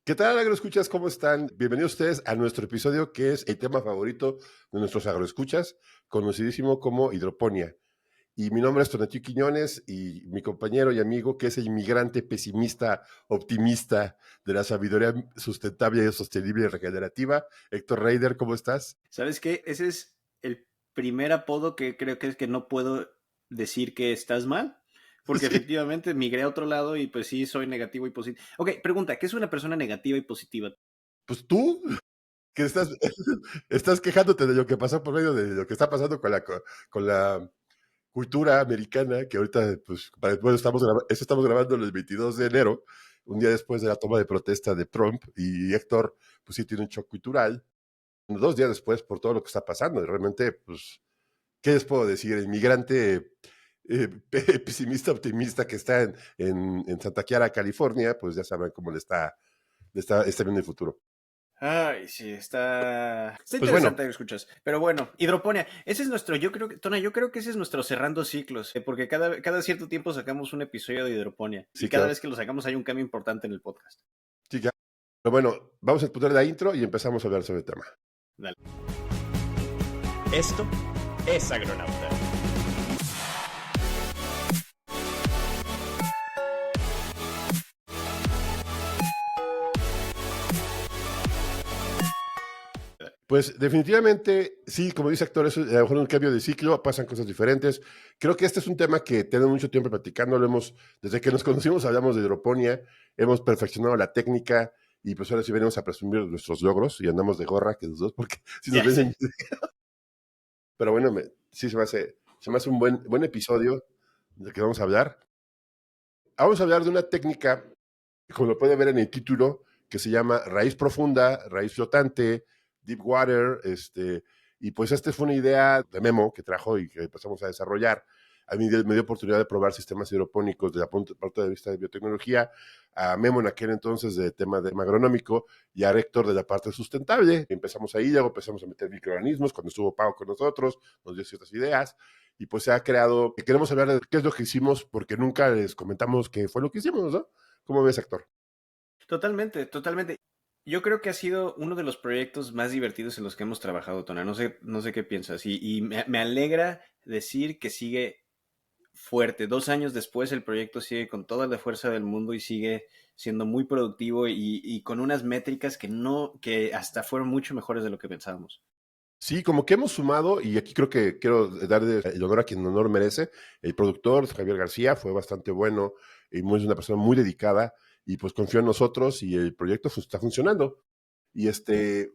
¿Qué tal, agroescuchas? ¿Cómo están? Bienvenidos ustedes a nuestro episodio que es el tema favorito de nuestros agroescuchas, conocidísimo como hidroponía. Y mi nombre es Tonatiuh Quiñones y mi compañero y amigo, que es el inmigrante pesimista, optimista de la sabiduría sustentable, sostenible y regenerativa, Héctor Reider, ¿cómo estás? ¿Sabes qué? Ese es el primer apodo que creo que es que no puedo decir que estás mal, porque Sí, efectivamente migré a otro lado y pues sí, soy negativo y positivo. Ok, pregunta, ¿qué es una persona negativa y positiva? pues tú, que estás, estás quejándote de lo que pasó por medio de lo que está pasando con la cultura americana, que ahorita, pues, bueno, eso estamos grabando el 22 de enero, un día después de la toma de protesta de Trump, y Héctor, pues sí tiene un shock cultural, 2 días después por todo lo que está pasando, y realmente, pues, ¿qué les puedo decir? El migrante pesimista, optimista que está en Santa Clara, California, pues ya saben cómo está viendo el futuro. Ay, sí, está Pues bueno, interesante que escuchas. Pero bueno, hidroponía, ese es nuestro, yo creo que ese es nuestro cerrando ciclos, porque cada cierto tiempo sacamos un episodio de hidroponía y sí, cada claro, vez que lo sacamos hay un cambio importante en el podcast. sí, claro. Pero bueno, vamos a poner la intro y empezamos a hablar sobre el tema. Dale. Esto es Agronauta. Pues definitivamente, sí, como dice Actor, es a lo mejor un cambio de ciclo, pasan cosas diferentes. Creo que este es un tema que tenemos mucho tiempo platicando, desde que nos conocimos hablamos de hidroponía, hemos perfeccionado la técnica y pues ahora sí venimos a presumir nuestros logros y andamos de gorra que los dos, porque si nos Ya ven sé. pero bueno, sí se me hace un buen episodio de que vamos a hablar. Vamos a hablar de una técnica, como lo puede ver en el título, que se llama raíz profunda, raíz flotante, deep water, y pues esta fue una idea de Memo que trajo y que empezamos a desarrollar. A mí me dio oportunidad de probar sistemas hidropónicos desde el punto de vista de biotecnología, a Memo en aquel entonces de tema de agronómico y a Héctor de la parte sustentable. Empezamos ahí, luego empezamos a meter microorganismos, cuando estuvo Pau con nosotros, nos dio ciertas ideas, y pues se ha creado, queremos hablar de qué es lo que hicimos, porque nunca les comentamos qué fue lo que hicimos, ¿no? ¿Cómo ves, Héctor? Totalmente, totalmente. Yo creo que ha sido uno de los proyectos más divertidos en los que hemos trabajado, Tona. No sé qué piensas. Y me alegra decir que sigue fuerte. 2 años después el proyecto sigue con toda la fuerza del mundo y sigue siendo muy productivo y con unas métricas que hasta fueron mucho mejores de lo que pensábamos. Sí, como que hemos sumado, y aquí creo que quiero darle el honor a quien honor merece. El productor, Javier García, fue bastante bueno y es una persona muy dedicada y pues confió en nosotros y el proyecto está funcionando. Y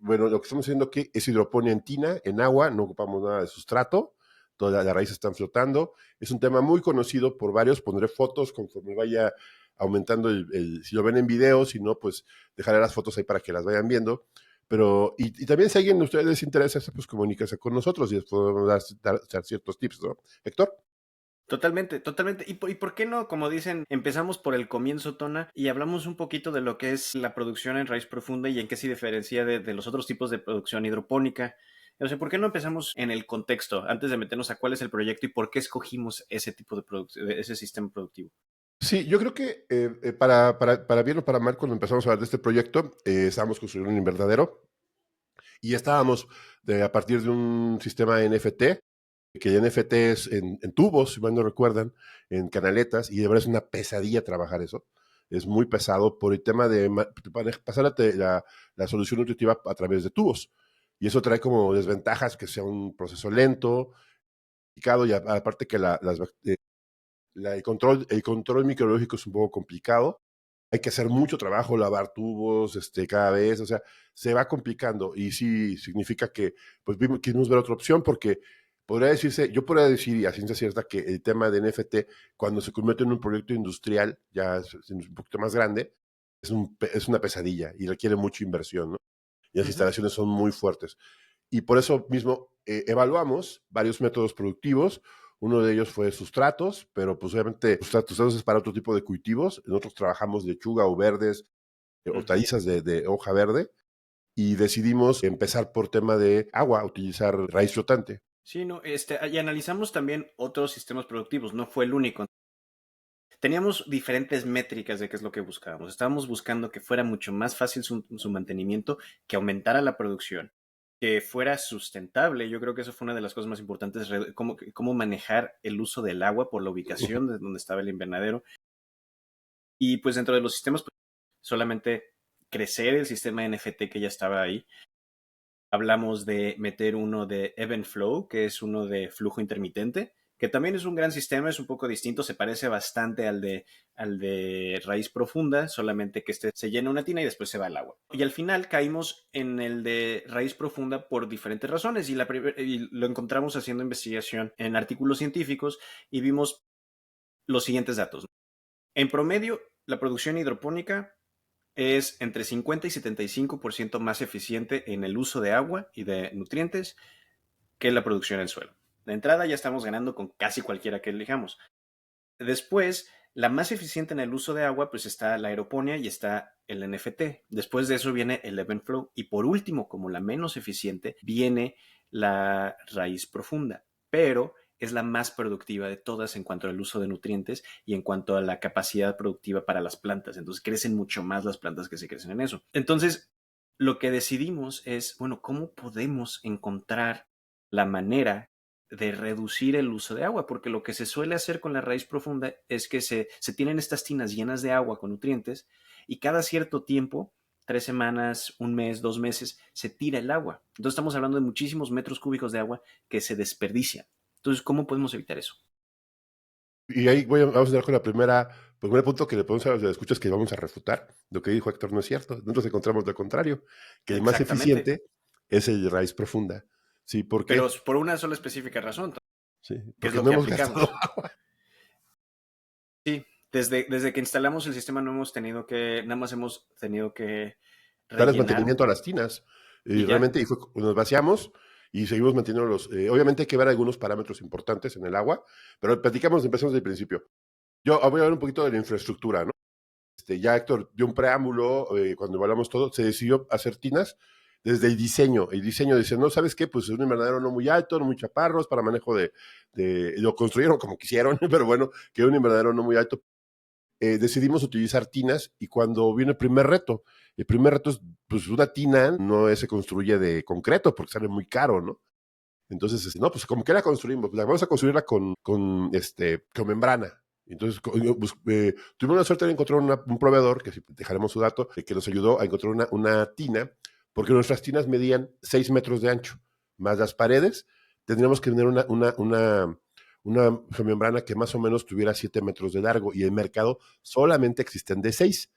bueno, lo que estamos haciendo aquí es hidroponía en tina, en agua, no ocupamos nada de sustrato, todas las raíces están flotando. Es un tema muy conocido por varios, pondré fotos conforme vaya aumentando si lo ven en video, si no, pues dejaré las fotos ahí para que las vayan viendo. Pero, y también si a alguien de ustedes les interesa, pues comuníquese con nosotros y les podemos dar ciertos tips, ¿no? Héctor. Totalmente, totalmente. ¿Y por qué no? Como dicen, empezamos por el comienzo, Tona, y hablamos un poquito de lo que es la producción en raíz profunda y en qué se diferencia de los otros tipos de producción hidropónica. O sea, ¿por qué no empezamos en el contexto antes de meternos a cuál es el proyecto y por qué escogimos ese tipo de producción, ese sistema productivo? Sí, yo creo que para bien o para mal, cuando empezamos a hablar de este proyecto, estábamos construyendo un invernadero y estábamos a partir de un sistema NFT, que el NFT es en tubos, si mal no recuerdan, en canaletas, y de verdad es una pesadilla trabajar eso. Es muy pesado por el tema de pasar la solución nutritiva a través de tubos. Y eso trae como desventajas que sea un proceso lento, complicado, y aparte que el control microbiológico es un poco complicado. Hay que hacer mucho trabajo, lavar tubos, cada vez, o sea, se va complicando y sí significa que, pues, quisimos ver otra opción porque yo podría decir y a ciencia cierta que el tema de NFT, cuando se convierte en un proyecto industrial, ya es un poquito más grande, es una pesadilla y requiere mucha inversión, ¿no? Y las Ujú. instalaciones son muy fuertes. Y por eso mismo evaluamos varios métodos productivos. Uno de ellos fue sustratos, pero pues obviamente sustratos es para otro tipo de cultivos. Nosotros trabajamos lechuga o verdes, Ujú. hortalizas de hoja verde, y decidimos empezar por tema de agua, utilizar raíz flotante. Sí, no, y analizamos también otros sistemas productivos, no fue el único. teníamos diferentes métricas de qué es lo que buscábamos. Estábamos buscando que fuera mucho más fácil su mantenimiento, que aumentara la producción, que fuera sustentable. Yo creo que eso fue una de las cosas más importantes, cómo manejar el uso del agua por la ubicación de donde estaba el invernadero. Y pues dentro de los sistemas, pues, solamente crecer el sistema NFT que ya estaba ahí. Hablamos de meter uno de Ebb and Flow, que es uno de flujo intermitente, que también es un gran sistema, es un poco distinto, se parece bastante al de raíz profunda, solamente que este se llena una tina y después se va el agua. Y al final caímos en el de raíz profunda por diferentes razones y lo encontramos haciendo investigación en artículos científicos y vimos los siguientes datos. En promedio, la producción hidropónica es entre 50 y 75% más eficiente en el uso de agua y de nutrientes que la producción en suelo. De entrada ya estamos ganando con casi cualquiera que elijamos. Después, la más eficiente en el uso de agua, pues está la aeroponía y está el NFT. Después de eso viene el Ebb and Flow. Y por último, como la menos eficiente, viene la raíz profunda. Pero es la más productiva de todas en cuanto al uso de nutrientes y en cuanto a la capacidad productiva para las plantas. Entonces crecen mucho más las plantas que se crecen en eso. Entonces, lo que decidimos es, bueno, ¿cómo podemos encontrar la manera de reducir el uso de agua? Porque lo que se suele hacer con la raíz profunda es que se tienen estas tinas llenas de agua con nutrientes y cada cierto tiempo, 3 semanas, un mes, 2 meses, se tira el agua. Entonces estamos hablando de muchísimos metros cúbicos de agua que se desperdician. Entonces, ¿cómo podemos evitar eso? Y ahí vamos a dar con primer punto que le podemos a los escuchas que vamos a refutar. Lo que dijo Héctor no es cierto. Nosotros encontramos lo contrario, que el más Exactamente. eficiente es el de raíz profunda. Sí, ¿por Pero qué? por una sola específica razón, Sí, que es porque lo no que hemos gastado aplicamos. Sí, desde que instalamos el sistema no hemos tenido que, nada más hemos tenido que darles rellenar mantenimiento a las tinas. Y y ya. realmente nos vaciamos y seguimos manteniendo obviamente hay que ver algunos parámetros importantes en el agua, pero empezamos desde el principio. Yo voy a hablar un poquito de la infraestructura, ¿no? Ya Héctor dio un preámbulo, cuando evaluamos todo, se decidió hacer tinas desde el diseño. El diseño dice, no, ¿sabes qué? Pues es un invernadero no muy alto, no muy chaparros, para manejo lo construyeron como quisieron, pero bueno, que un invernadero no muy alto. Decidimos utilizar tinas y cuando vino el primer reto es, pues una tina no se construye de concreto porque sale muy caro, ¿no? Entonces, no, pues como que la construimos, pues, vamos a construirla con membrana. Entonces, tuvimos la suerte de encontrar un proveedor, que si dejaremos su dato, que nos ayudó a encontrar una tina, porque nuestras tinas medían 6 metros de ancho, más las paredes, tendríamos que tener una membrana que más o menos tuviera 7 metros de largo, y el mercado solamente existen de 6.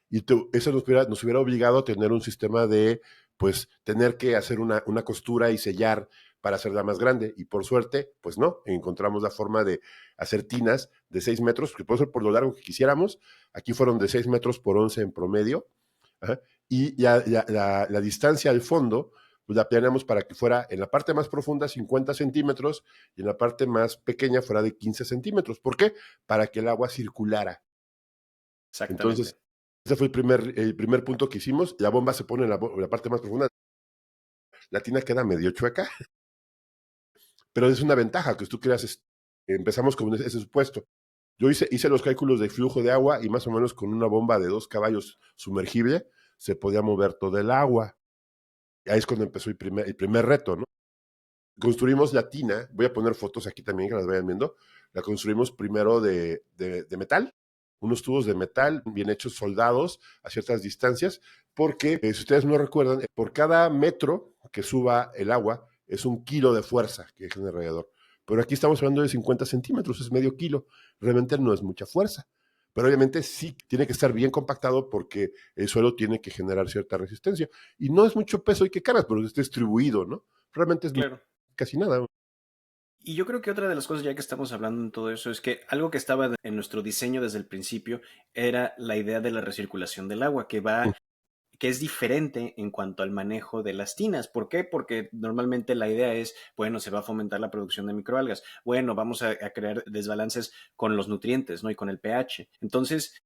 Y eso nos hubiera obligado a tener un sistema de, pues, tener que hacer una costura y sellar para hacerla más grande. Y por suerte, pues no, encontramos la forma de hacer tinas de 6 metros, que puede ser por lo largo que quisiéramos. Aquí fueron de 6 metros por 11 en promedio. Ajá, y ya, la distancia al fondo, pues la planeamos para que fuera en la parte más profunda 50 centímetros y en la parte más pequeña fuera de 15 centímetros. ¿Por qué? Para que el agua circulara. Exactamente. Entonces, ese fue el primer punto que hicimos. La bomba se pone en la parte más profunda. La tina queda medio chueca, pero es una ventaja que tú creas. Empezamos con ese supuesto. Yo hice los cálculos de flujo de agua y más o menos con una bomba de 2 caballos sumergible se podía mover todo el agua. Y ahí es cuando empezó el primer reto, ¿no? Construimos la tina, voy a poner fotos aquí también que las vayan viendo. La construimos primero de metal, unos tubos de metal bien hechos, soldados a ciertas distancias, porque si ustedes no recuerdan, por cada metro que suba el agua es 1 kilo de fuerza que es el radiador. Pero aquí estamos hablando de 50 centímetros, es medio kilo. Realmente no es mucha fuerza. Pero obviamente sí tiene que estar bien compactado porque el suelo tiene que generar cierta resistencia. Y no es mucho peso y que caras, pero es distribuido, ¿no? Realmente es Claro. casi nada. Y yo creo que otra de las cosas, ya que estamos hablando en todo eso, es que algo que estaba en nuestro diseño desde el principio era la idea de la recirculación del agua, que es diferente en cuanto al manejo de las tinas. ¿Por qué? Porque normalmente la idea es, bueno, se va a fomentar la producción de microalgas. Bueno, vamos a crear desbalances con los nutrientes, ¿no? Y con el pH. Entonces,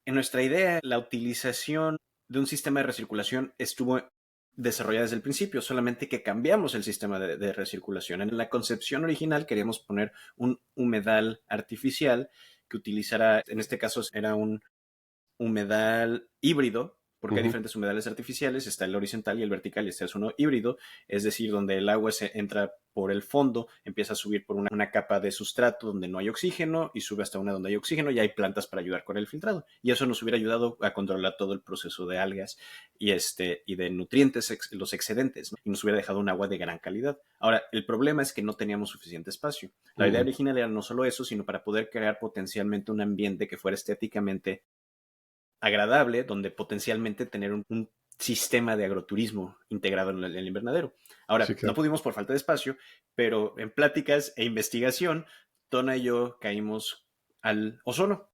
en nuestra idea, la utilización de un sistema de recirculación estuvo desarrollada desde el principio, solamente que cambiamos el sistema de recirculación. En la concepción original queríamos poner un humedal artificial que utilizara, en este caso era un humedal híbrido, porque hay diferentes humedales artificiales, está el horizontal y el vertical, y este es uno híbrido, es decir, donde el agua se entra por el fondo, empieza a subir por una capa de sustrato donde no hay oxígeno y sube hasta una donde hay oxígeno y hay plantas para ayudar con el filtrado. Y eso nos hubiera ayudado a controlar todo el proceso de algas y de nutrientes, los excedentes, ¿no? Y nos hubiera dejado un agua de gran calidad. Ahora, el problema es que no teníamos suficiente espacio. La idea original era no solo eso, sino para poder crear potencialmente un ambiente que fuera estéticamente agradable, donde potencialmente tener un sistema de agroturismo integrado en el invernadero. Ahora, sí, claro, no pudimos por falta de espacio, pero en pláticas e investigación, Tona y yo caímos al ozono.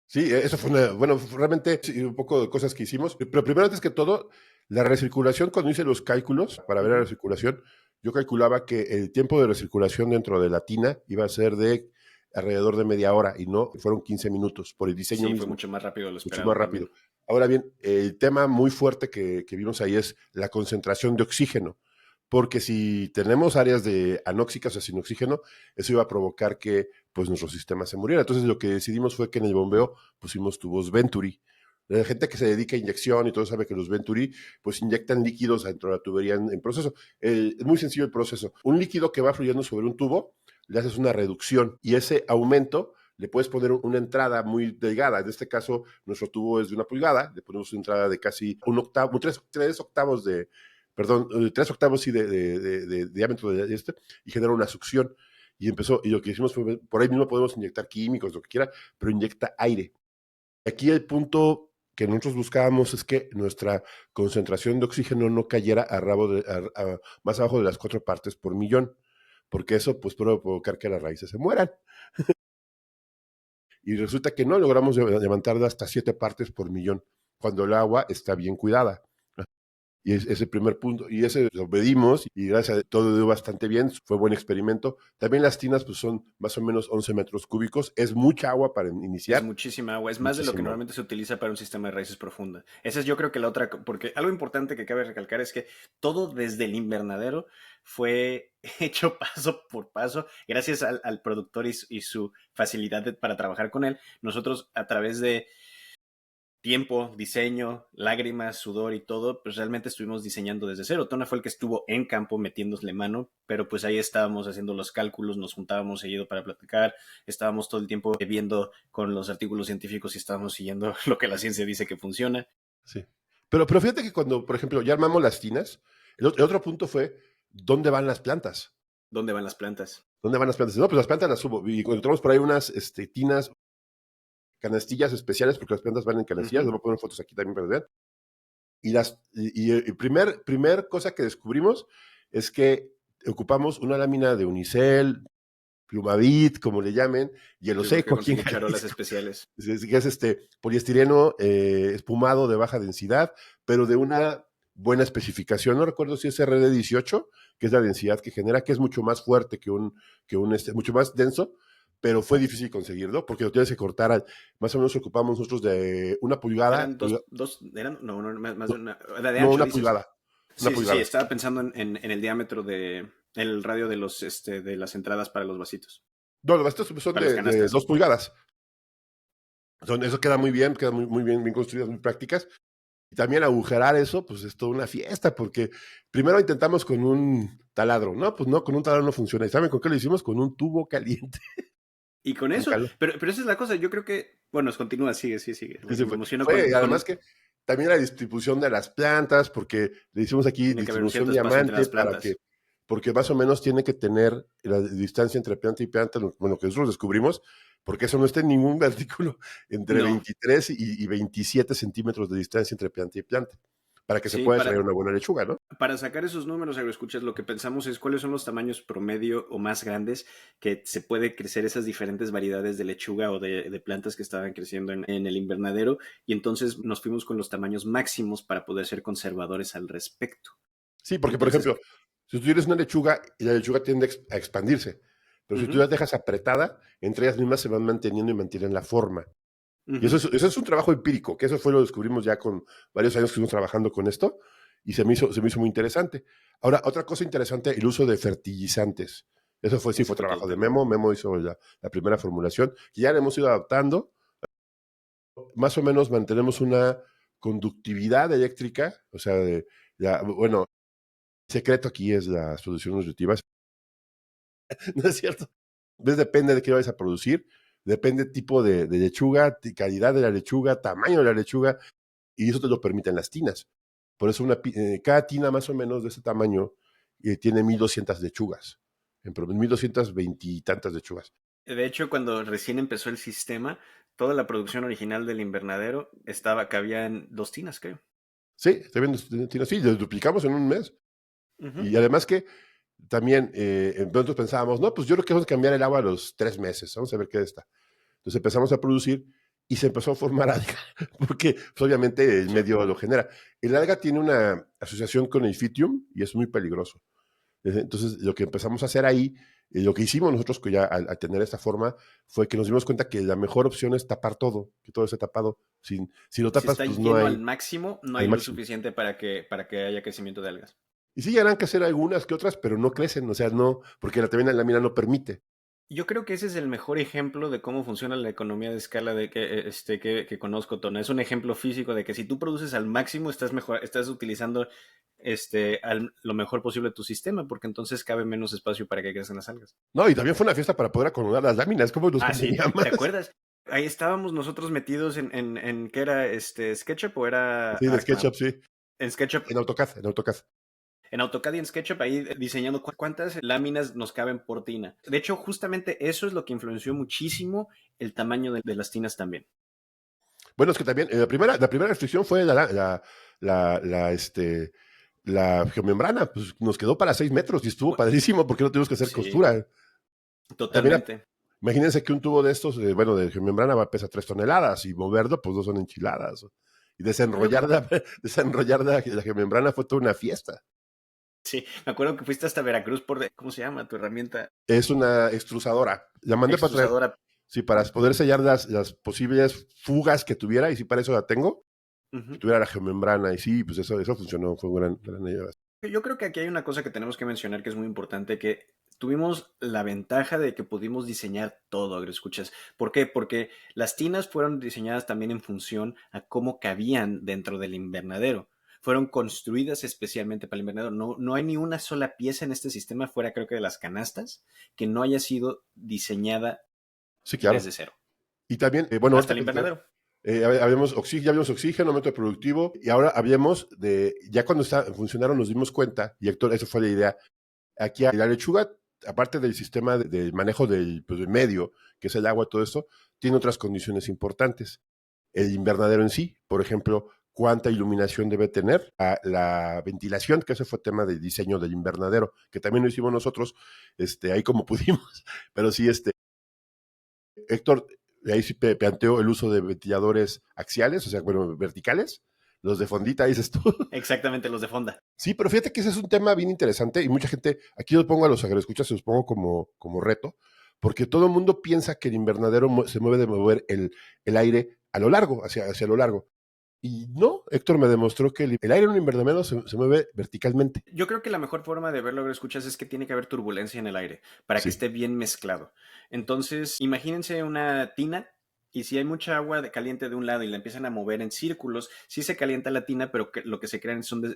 Sí, eso fue bueno, realmente sí, un poco de cosas que hicimos, pero primero, antes que todo, la recirculación, cuando hice los cálculos para ver la recirculación, yo calculaba que el tiempo de recirculación dentro de la tina iba a ser de alrededor de media hora y no, fueron 15 minutos por el diseño mismo. Fue mucho más rápido de lo esperado. Mucho más rápido. También. Ahora bien, el tema muy fuerte que vimos ahí es la concentración de oxígeno, porque si tenemos áreas de anóxicas o sin oxígeno, eso iba a provocar que pues nuestro sistema se muriera. Entonces lo que decidimos fue que en el bombeo pusimos tubos Venturi. La gente que se dedica a inyección y todo sabe que los Venturi pues inyectan líquidos dentro de la tubería en proceso. Es muy sencillo el proceso. Un líquido que va fluyendo sobre un tubo, le haces una reducción y ese aumento le puedes poner una entrada muy delgada. En este caso, nuestro tubo es de 1 pulgada, le ponemos una entrada de casi 1 octavo, 3 octavos de, perdón, 3 octavos sí, de diámetro de este, y genera una succión. Y lo que hicimos fue, por ahí mismo podemos inyectar químicos, lo que quiera, pero inyecta aire. Aquí el punto que nosotros buscábamos es que nuestra concentración de oxígeno no cayera más abajo de las 4 partes por millón, porque eso pues puede provocar que las raíces se mueran. Y resulta que no logramos levantarla hasta 7 partes por millón, cuando el agua está bien cuidada. Y es el primer punto. Y ese lo medimos y gracias a todo dio bastante bien. Fue buen experimento. También las tinas pues son más o menos 11 metros cúbicos. Es mucha agua para iniciar. Es muchísima agua. Es más de lo que normalmente se utiliza para un sistema de raíces profunda. Esa es yo creo que la otra, porque algo importante que cabe recalcar es que todo desde el invernadero fue hecho paso por paso. Gracias al productor y su facilidad para trabajar con él. Nosotros a través de tiempo, diseño, lágrimas, sudor y todo, pues realmente estuvimos diseñando desde cero. Tona fue el que estuvo en campo metiéndosle mano, pero pues ahí estábamos haciendo los cálculos, nos juntábamos seguido para platicar, estábamos todo el tiempo viendo con los artículos científicos y estábamos siguiendo lo que la ciencia dice que funciona. Sí. Pero fíjate que cuando, por ejemplo, ya armamos las tinas, el otro punto fue, ¿dónde van las plantas? ¿Dónde van las plantas? ¿Dónde van las plantas? No, pues las plantas las subo. Y encontramos por ahí unas tinas, canastillas especiales, porque las plantas van en canastillas, les voy a poner fotos aquí también para ver. Y el primer cosa que descubrimos es que ocupamos una lámina de unicel, plumavit, como le llamen, hielo seco aquí en charolas especiales. Que es poliestireno espumado de baja densidad, pero de una buena especificación. No recuerdo si es RD18, que es la densidad que genera, que es mucho más fuerte que mucho más denso, pero fue difícil conseguirlo, porque lo tienes que cortar, más o menos ocupamos nosotros de 1 pulgada. Eran más de una. De ancho, no, 1 pulgada. Sí, estaba pensando en el diámetro el radio de de las entradas para los vasitos. No, los vasitos son de 2 pulgadas. Eso queda muy bien, bien construidas, muy prácticas. Y también agujerar eso, pues es toda una fiesta, porque primero intentamos con un taladro, ¿no? Pues no, con un taladro no funciona. ¿Y saben con qué lo hicimos? Con un tubo caliente. Y con eso, pero esa es la cosa, yo creo que, bueno, continúa, sigue. Me emociono además que también la distribución de las plantas, porque le hicimos aquí distribución diamante porque más o menos tiene que tener la distancia entre planta y planta, bueno, que nosotros descubrimos, porque eso no está en ningún artículo, entre 23 y 27 centímetros de distancia entre planta y planta, para que se pueda traer una buena lechuga, ¿no? Para sacar esos números, agroescuchas, lo que pensamos es cuáles son los tamaños promedio o más grandes que se puede crecer esas diferentes variedades de lechuga o de plantas que estaban creciendo en el invernadero, y entonces nos fuimos con los tamaños máximos para poder ser conservadores al respecto. Sí, porque por ejemplo, si tú tienes una lechuga y la lechuga tiende a expandirse, pero si tú la dejas apretada, entre ellas mismas se van manteniendo y mantienen la forma. Y eso es un trabajo empírico, que eso lo descubrimos ya con varios años que estuvimos trabajando con esto, y se me hizo muy interesante. Ahora, otra cosa interesante, el uso de fertilizantes. Eso fue, sí, Ese fue fue todo trabajo el de tema. Memo. Memo hizo la primera formulación, que ya la hemos ido adaptando. Más o menos mantenemos una conductividad eléctrica, o sea, bueno, el secreto aquí es las producciones nutritivas. ¿No es cierto? Entonces depende de qué vayas a producir, depende tipo de lechuga, calidad de la lechuga, tamaño de la lechuga, y eso te lo permiten las tinas. Por eso cada tina más o menos de ese tamaño tiene 1200 lechugas, en 1220 y tantas lechugas. De hecho, cuando recién empezó el sistema, toda la producción original del invernadero cabía en 2 tinas, creo. Sí, también tinas, sí, lo duplicamos en un mes. Uh-huh. Y además que también nosotros pensábamos, no, pues yo creo que vamos a cambiar el agua a los 3 meses, vamos a ver qué está. Entonces empezamos a producir y se empezó a formar alga, porque pues, obviamente el medio lo genera. El alga tiene una asociación con el fitium y es muy peligroso. Entonces lo que empezamos a hacer ahí, lo que hicimos nosotros que ya al tener esta forma, fue que nos dimos cuenta que la mejor opción es tapar todo, que todo esté tapado. Si lo Si tapas, está pues no lleno hay al máximo, no al hay luz máximo. suficiente para que haya crecimiento de algas. Y sí llegarán que hacer algunas que otras, pero no crecen, o sea, no, porque también la lámina no permite. Yo creo que ese es el mejor ejemplo de cómo funciona la economía de escala que conozco, Tona. Es un ejemplo físico de que si tú produces al máximo, estás utilizando lo mejor posible tu sistema, porque entonces cabe menos espacio para que crezcan las algas. No, y también fue una fiesta para poder acomodar las láminas, como nos Sí, convenía más. ¿te acuerdas? Ahí estábamos nosotros metidos en ¿qué era? ¿SketchUp o era Sí, de SketchUp, sí. En SketchUp. En AutoCAD. En AutoCAD y en SketchUp ahí diseñando cuántas láminas nos caben por tina. De hecho, justamente eso es lo que influenció muchísimo el tamaño de las tinas también. Bueno, es que también la primera restricción fue la geomembrana, pues nos quedó para 6 metros y estuvo padrísimo porque no tuvimos que hacer Sí, costura. También, totalmente. imagínense que un tubo de estos, de geomembrana pesa 3 toneladas y moverlo, pues no son enchiladas. Y desenrollar la geomembrana fue toda una fiesta. Sí, me acuerdo que fuiste hasta Veracruz ¿cómo se llama tu herramienta? Es una extrusadora. La mandé para traer, Extrusadora. sí, para poder sellar las posibles fugas que tuviera, y sí, para eso la tengo. Que Uh-huh. tuviera la geomembrana, y sí, pues eso funcionó, fue un gran idea. Yo creo que aquí hay una cosa que tenemos que mencionar que es muy importante, que tuvimos la ventaja de que pudimos diseñar todo, agroescuchas. ¿Por qué? Porque las tinas fueron diseñadas también en función a cómo cabían dentro del invernadero. Fueron construidas especialmente para el invernadero. No hay ni una sola pieza en este sistema, fuera creo que de las canastas, que no haya sido diseñada Sí, claro. desde cero. Y también, bueno, Hasta ahorita el invernadero. ya habíamos oxígeno, método productivo, y ahora ya cuando funcionaron nos dimos cuenta, y Héctor, esa fue la idea, aquí la lechuga, aparte del sistema de manejo del medio, que es el agua, todo esto, tiene otras condiciones importantes. El invernadero en sí, por ejemplo, cuánta iluminación debe tener, la ventilación, que ese fue tema del diseño del invernadero, que también lo hicimos nosotros, ahí como pudimos, pero sí, Héctor, ahí sí planteó el uso de ventiladores axiales, o sea, bueno, verticales, los de fondita, dices tú. Exactamente, los de fonda. Sí, pero fíjate que ese es un tema bien interesante y mucha gente, aquí los pongo a los agroescuchas, se los pongo como reto, porque todo el mundo piensa que el invernadero se mueve de mover el aire a lo largo, hacia lo largo. Y no, Héctor me demostró que el aire en un invernadero se mueve verticalmente. Yo creo que la mejor forma de verlo, escuchas, es que tiene que haber turbulencia en el aire para que Sí. esté bien mezclado. Entonces, imagínense una tina y si hay mucha agua caliente de un lado y la empiezan a mover en círculos, sí se calienta la tina, pero lo que se crean son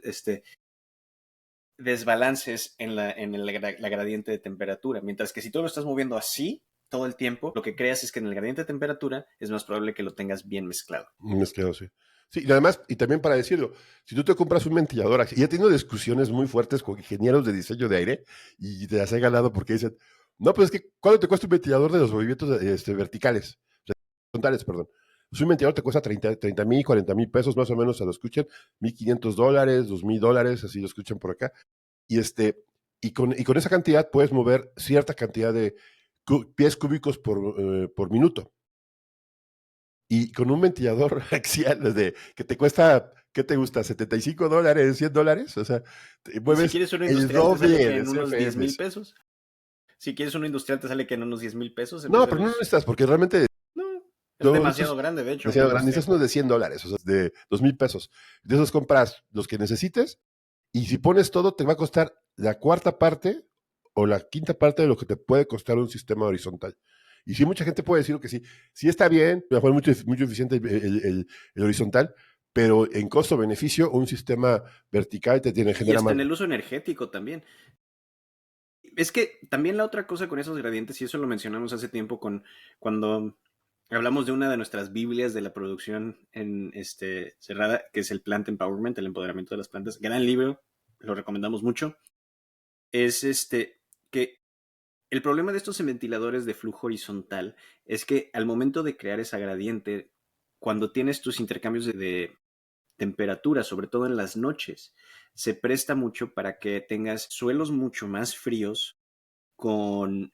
desbalances en la gradiente de temperatura. Mientras que si tú lo estás moviendo así todo el tiempo, lo que creas es que en el gradiente de temperatura es más probable que lo tengas bien mezclado. Mezclado, sí. Sí, y además, y también para decirlo, si tú te compras un ventilador, y he tenido discusiones muy fuertes con ingenieros de diseño de aire, y te las he ganado porque dicen, no, pues es que, ¿cuánto te cuesta un ventilador de los movimientos verticales? O sea, horizontales, perdón. Pues un ventilador te cuesta 30,000, 40,000 pesos, más o menos, se lo escuchen, $1,500, $2,000, así lo escuchan por acá. Y con esa cantidad puedes mover cierta cantidad de pies cúbicos por minuto. Y con un ventilador axial que te cuesta, ¿qué te gusta? $75, $100, o sea, te Y si mueves quieres uno el industrial, te sale doble que de en unos 10,000 CFMs. pesos. Si quieres uno industrial, te sale que en unos 10,000 pesos en vez No, de pero no los. necesitas, porque realmente No, es todos demasiado estos grande, de hecho, uno demasiado grandes, industrial. necesitas unos de $100, o sea, de 2,000 pesos. De esos compras los que necesites, y si pones todo, te va a costar la cuarta parte o la quinta parte de lo que te puede costar un sistema horizontal. Y sí, mucha gente puede decir que sí, sí está bien, mejor mucho eficiente el horizontal, pero en costo-beneficio, un sistema vertical Y genera hasta más. en el uso energético también. Es que también la otra cosa con esos gradientes, y eso lo mencionamos hace tiempo cuando hablamos de una de nuestras Biblias de la producción en cerrada, que es el Plant Empowerment, el empoderamiento de las plantas. Gran libro, lo recomendamos mucho. Es que el problema de estos ventiladores de flujo horizontal es que al momento de crear esa gradiente, cuando tienes tus intercambios de temperatura, sobre todo en las noches, se presta mucho para que tengas suelos mucho más fríos con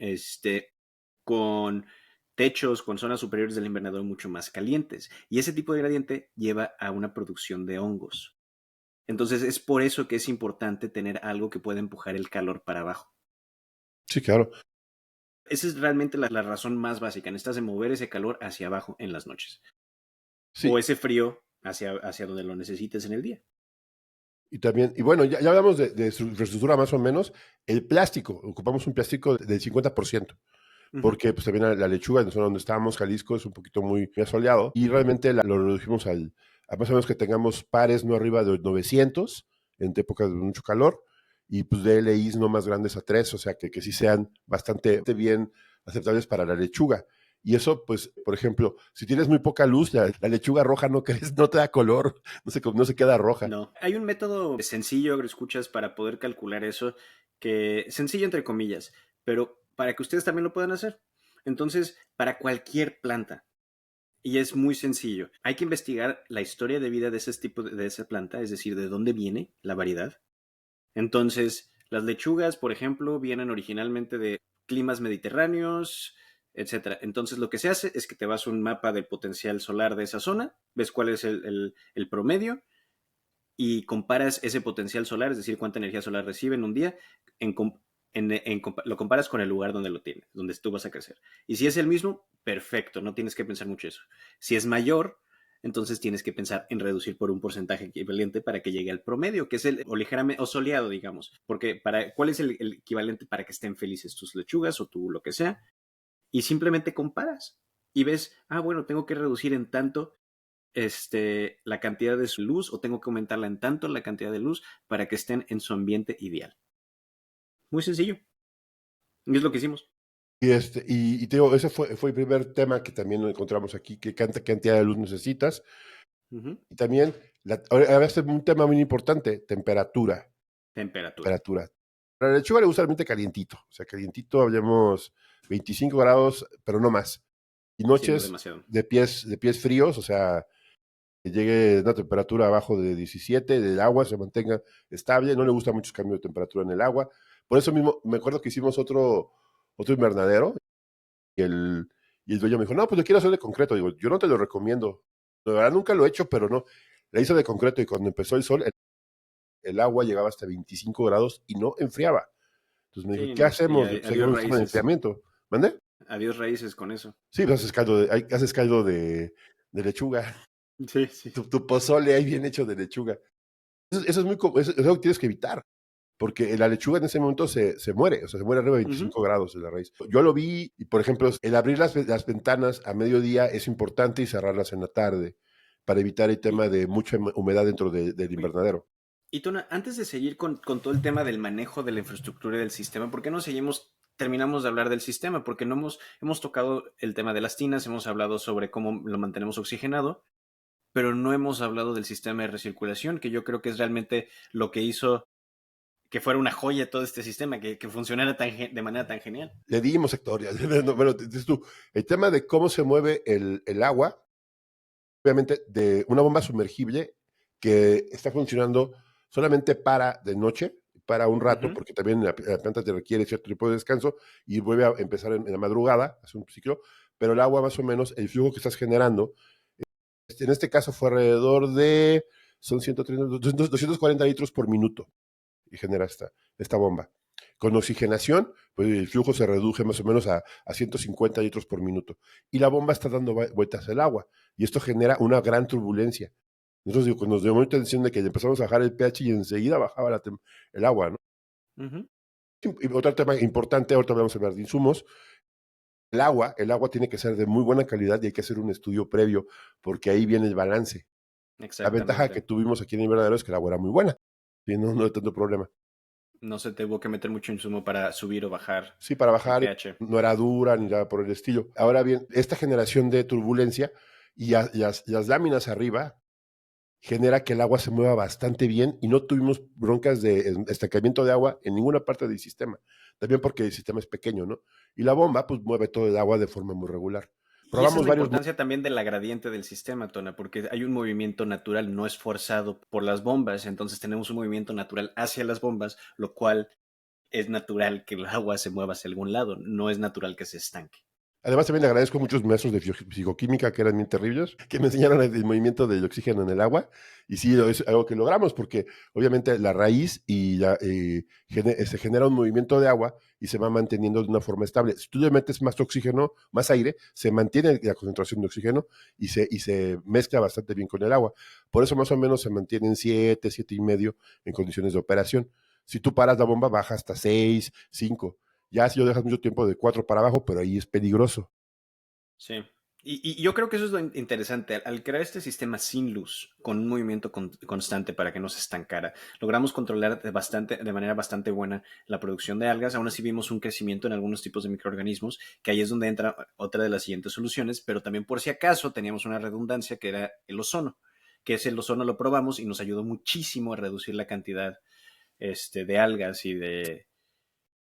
con techos, con zonas superiores del invernadero mucho más calientes. Y ese tipo de gradiente lleva a una producción de hongos. Entonces es por eso que es importante tener algo que pueda empujar el calor para abajo. Sí, claro. Esa es realmente la razón más básica. Necesitas de mover ese calor hacia abajo en las noches. O Sí, ese frío hacia donde lo necesites en el día. y también, y bueno, ya hablamos de infraestructura más o menos. El plástico, ocupamos un plástico del 50%, Ujú. porque pues también la lechuga, en la zona donde estábamos, Jalisco, es un poquito muy asoleado, y realmente lo redujimos a más o menos que tengamos pares no arriba de 900 en épocas de mucho calor, y pues DLIs no más grandes a 3, o sea que sí sean bastante bien aceptables para la lechuga. Y eso, pues, por ejemplo, si tienes muy poca luz, la lechuga roja no te da color, no se queda roja. No. Hay un método sencillo, escuchas, para poder calcular eso, que sencillo entre comillas, pero para que ustedes también lo puedan hacer. Entonces, para cualquier planta, y es muy sencillo, hay que investigar la historia de vida de ese tipo de esa planta, es decir, de dónde viene la variedad. Entonces, las lechugas, por ejemplo, vienen originalmente de climas mediterráneos, etcétera. Entonces, lo que se hace es que te vas a un mapa del potencial solar de esa zona, ves cuál es el promedio y comparas ese potencial solar, es decir, cuánta energía solar recibe en un día, en, lo comparas con el lugar donde lo tienes, donde tú vas a crecer. Y si es el mismo, perfecto, no tienes que pensar mucho eso. Si es mayor, entonces tienes que pensar en reducir por un porcentaje equivalente para que llegue al promedio, que es o ligeramente, o soleado, digamos. Porque ¿cuál es el equivalente para que estén felices tus lechugas o tu lo que sea? Y simplemente comparas y ves, bueno, tengo que reducir en tanto la cantidad de su luz o tengo que aumentarla en tanto la cantidad de luz para que estén en su ambiente ideal. Muy sencillo. Y es lo que hicimos. Y te digo, ese fue el primer tema que también lo encontramos aquí, que cuánta cantidad de luz necesitas. Uh-huh. Y también, ahora este es un tema muy importante, temperatura. Temperatura. Temperatura. A la lechuga le gusta realmente calientito, o sea, calientito, hablemos 25 grados, pero no más. Y Sí, no noches demasiado. de pies fríos, o sea, que llegue a una temperatura abajo de 17, del agua se mantenga estable, no le gusta muchos cambios de temperatura en el agua. Por eso mismo, me acuerdo que hicimos otro invernadero y el dueño me dijo, no, pues lo quiero hacer de concreto. Digo, yo no te lo recomiendo. De verdad, nunca lo he hecho, pero no. La hizo de concreto y cuando empezó el sol, el agua llegaba hasta 25 grados y no enfriaba. Entonces me dijo, Sí, ¿qué no. Y hacemos? adiós Seguimos con el raíces. enfriamiento. ¿Mande? Adiós raíces con eso. Sí, pues haces caldo de lechuga. Sí, sí. Tu pozole ahí bien hecho de lechuga. Eso es eso es algo que tienes que evitar, porque la lechuga en ese momento se muere, o sea, se muere arriba de Uh-huh. 25 grados de la raíz. Yo lo vi, y por ejemplo, el abrir las ventanas a mediodía es importante y cerrarlas en la tarde, para evitar el tema Y, de mucha humedad dentro del oye, invernadero. y Tona, antes de seguir con todo el tema del manejo de la infraestructura y del sistema, ¿por qué no terminamos de hablar del sistema? Porque no hemos tocado el tema de las tinas, hemos hablado sobre cómo lo mantenemos oxigenado, pero no hemos hablado del sistema de recirculación, que yo creo que es realmente lo que hizo que fuera una joya todo este sistema, que funcionara de manera tan genial. Le dimos hectáreas. No, bueno, dices tú, el tema de cómo se mueve el agua, obviamente de una bomba sumergible que está funcionando solamente para de noche, para un rato, Uh-huh. porque también la planta te requiere cierto tipo de descanso y vuelve a empezar en la madrugada, hace un ciclo, pero el agua más o menos, el flujo que estás generando, en este caso fue alrededor de, son 130, 240 litros por minuto y genera esta bomba. Con oxigenación, pues el flujo se reduce más o menos a 150 litros por minuto. Y la bomba está dando vueltas al agua. Y esto genera una gran turbulencia. Nosotros digo, nos dio mucha atención de que empezamos a bajar el pH y enseguida bajaba el agua, ¿no? Uh-huh. Y otro tema importante, ahorita vamos a hablar de insumos. El agua tiene que ser de muy buena calidad y hay que hacer un estudio previo porque ahí viene el balance. La ventaja que Exactamente. tuvimos aquí en Invernadero es que el agua era muy buena. Y no hay tanto problema. No se tuvo que meter mucho insumo para subir o bajar Sí, para el bajar pH. no era dura ni nada por el estilo. Ahora bien, esta generación de turbulencia y las láminas arriba genera que el agua se mueva bastante bien y no tuvimos broncas de estancamiento de agua en ninguna parte del sistema. También porque el sistema es pequeño, ¿no? Y la bomba, pues mueve todo el agua de forma muy regular. Y esa es Probamos la varios. importancia también de la gradiente del sistema, Tona, porque hay un movimiento natural, no es forzado por las bombas, entonces tenemos un movimiento natural hacia las bombas, lo cual es natural que el agua se mueva hacia algún lado, no es natural que se estanque. Además, también le agradezco a muchos maestros de fisicoquímica que eran bien terribles, que me enseñaron el movimiento del oxígeno en el agua. Y sí, es algo que logramos, porque obviamente la raíz se genera un movimiento de agua y se va manteniendo de una forma estable. Si tú le metes más oxígeno, más aire, se mantiene la concentración de oxígeno y se mezcla bastante bien con el agua. Por eso más o menos se mantiene en 7, 7.5 en condiciones de operación. Si tú paras la bomba, baja hasta 6, 5. Ya si lo dejas mucho tiempo de 4 para abajo, pero ahí es peligroso. Sí. Y yo creo que eso es lo interesante. Al crear este sistema sin luz, con un movimiento constante para que no se estancara, logramos controlar de manera bastante buena la producción de algas. Aún así vimos un crecimiento en algunos tipos de microorganismos, que ahí es donde entra otra de las siguientes soluciones, pero también por si acaso teníamos una redundancia que era el ozono, que ese el ozono lo probamos y nos ayudó muchísimo a reducir la cantidad de algas y de...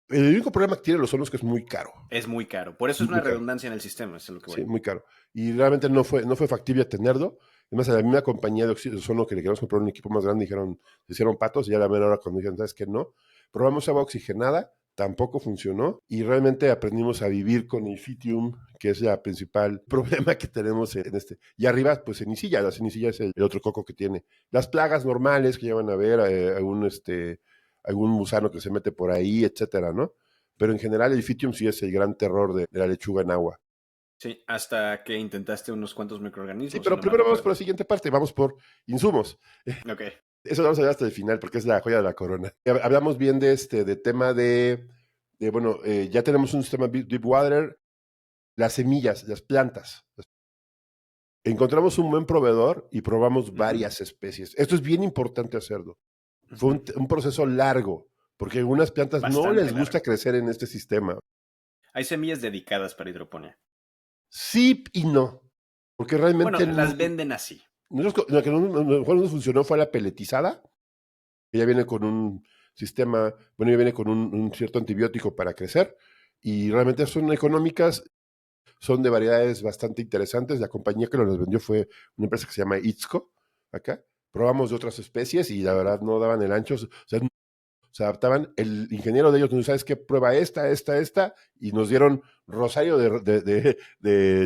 El único problema que tiene los ozono es que es muy caro. Es muy caro. Por eso es una Muy caro. redundancia en el sistema, eso es lo que Sí, voy. muy caro. Y realmente no fue factible tenerlo. Además, a la misma compañía de ozono que le queríamos comprar un equipo más grande, dijeron, se hicieron patos, y ya la mera hora cuando dijeron, ¿sabes qué? No. Probamos agua oxigenada, tampoco funcionó, y realmente aprendimos a vivir con el fitium, que es la principal problema que tenemos en este. Y arriba, pues cenicilla, la cenicilla es el otro coco que tiene. Las plagas normales que ya van a ver, algún gusano que se mete por ahí, etcétera, ¿no? Pero en general el fitium sí es el gran terror de la lechuga en agua. Sí, hasta que intentaste unos cuantos Sí, microorganismos, si pero no mal primero vamos por recuerdo. la siguiente parte, vamos por insumos. Ok. Eso lo vamos a ver hasta el final, porque es la joya de la corona. Hablamos bien de tema bueno, ya tenemos un sistema Deep Water, las semillas, las plantas. Encontramos un buen proveedor y probamos Ujú, varias especies. Esto es bien importante hacerlo. Fue ujú. un proceso largo, porque a algunas plantas no Bastante les gusta largo. crecer en este sistema. Hay semillas dedicadas para hidroponía. Sí y no, porque Bueno, realmente las venden así. lo que mejor no funcionó fue la peletizada, que ya viene con un sistema, bueno, ya viene con un cierto antibiótico para crecer, y realmente son económicas, son de variedades bastante interesantes. La compañía que nos vendió fue una empresa que se llama Itzco, acá. Probamos de otras especies y la verdad no daban el ancho, o sea, se adaptaban. El ingeniero de ellos nos dijo, ¿sabes qué? Prueba esta, y nos dieron rosario de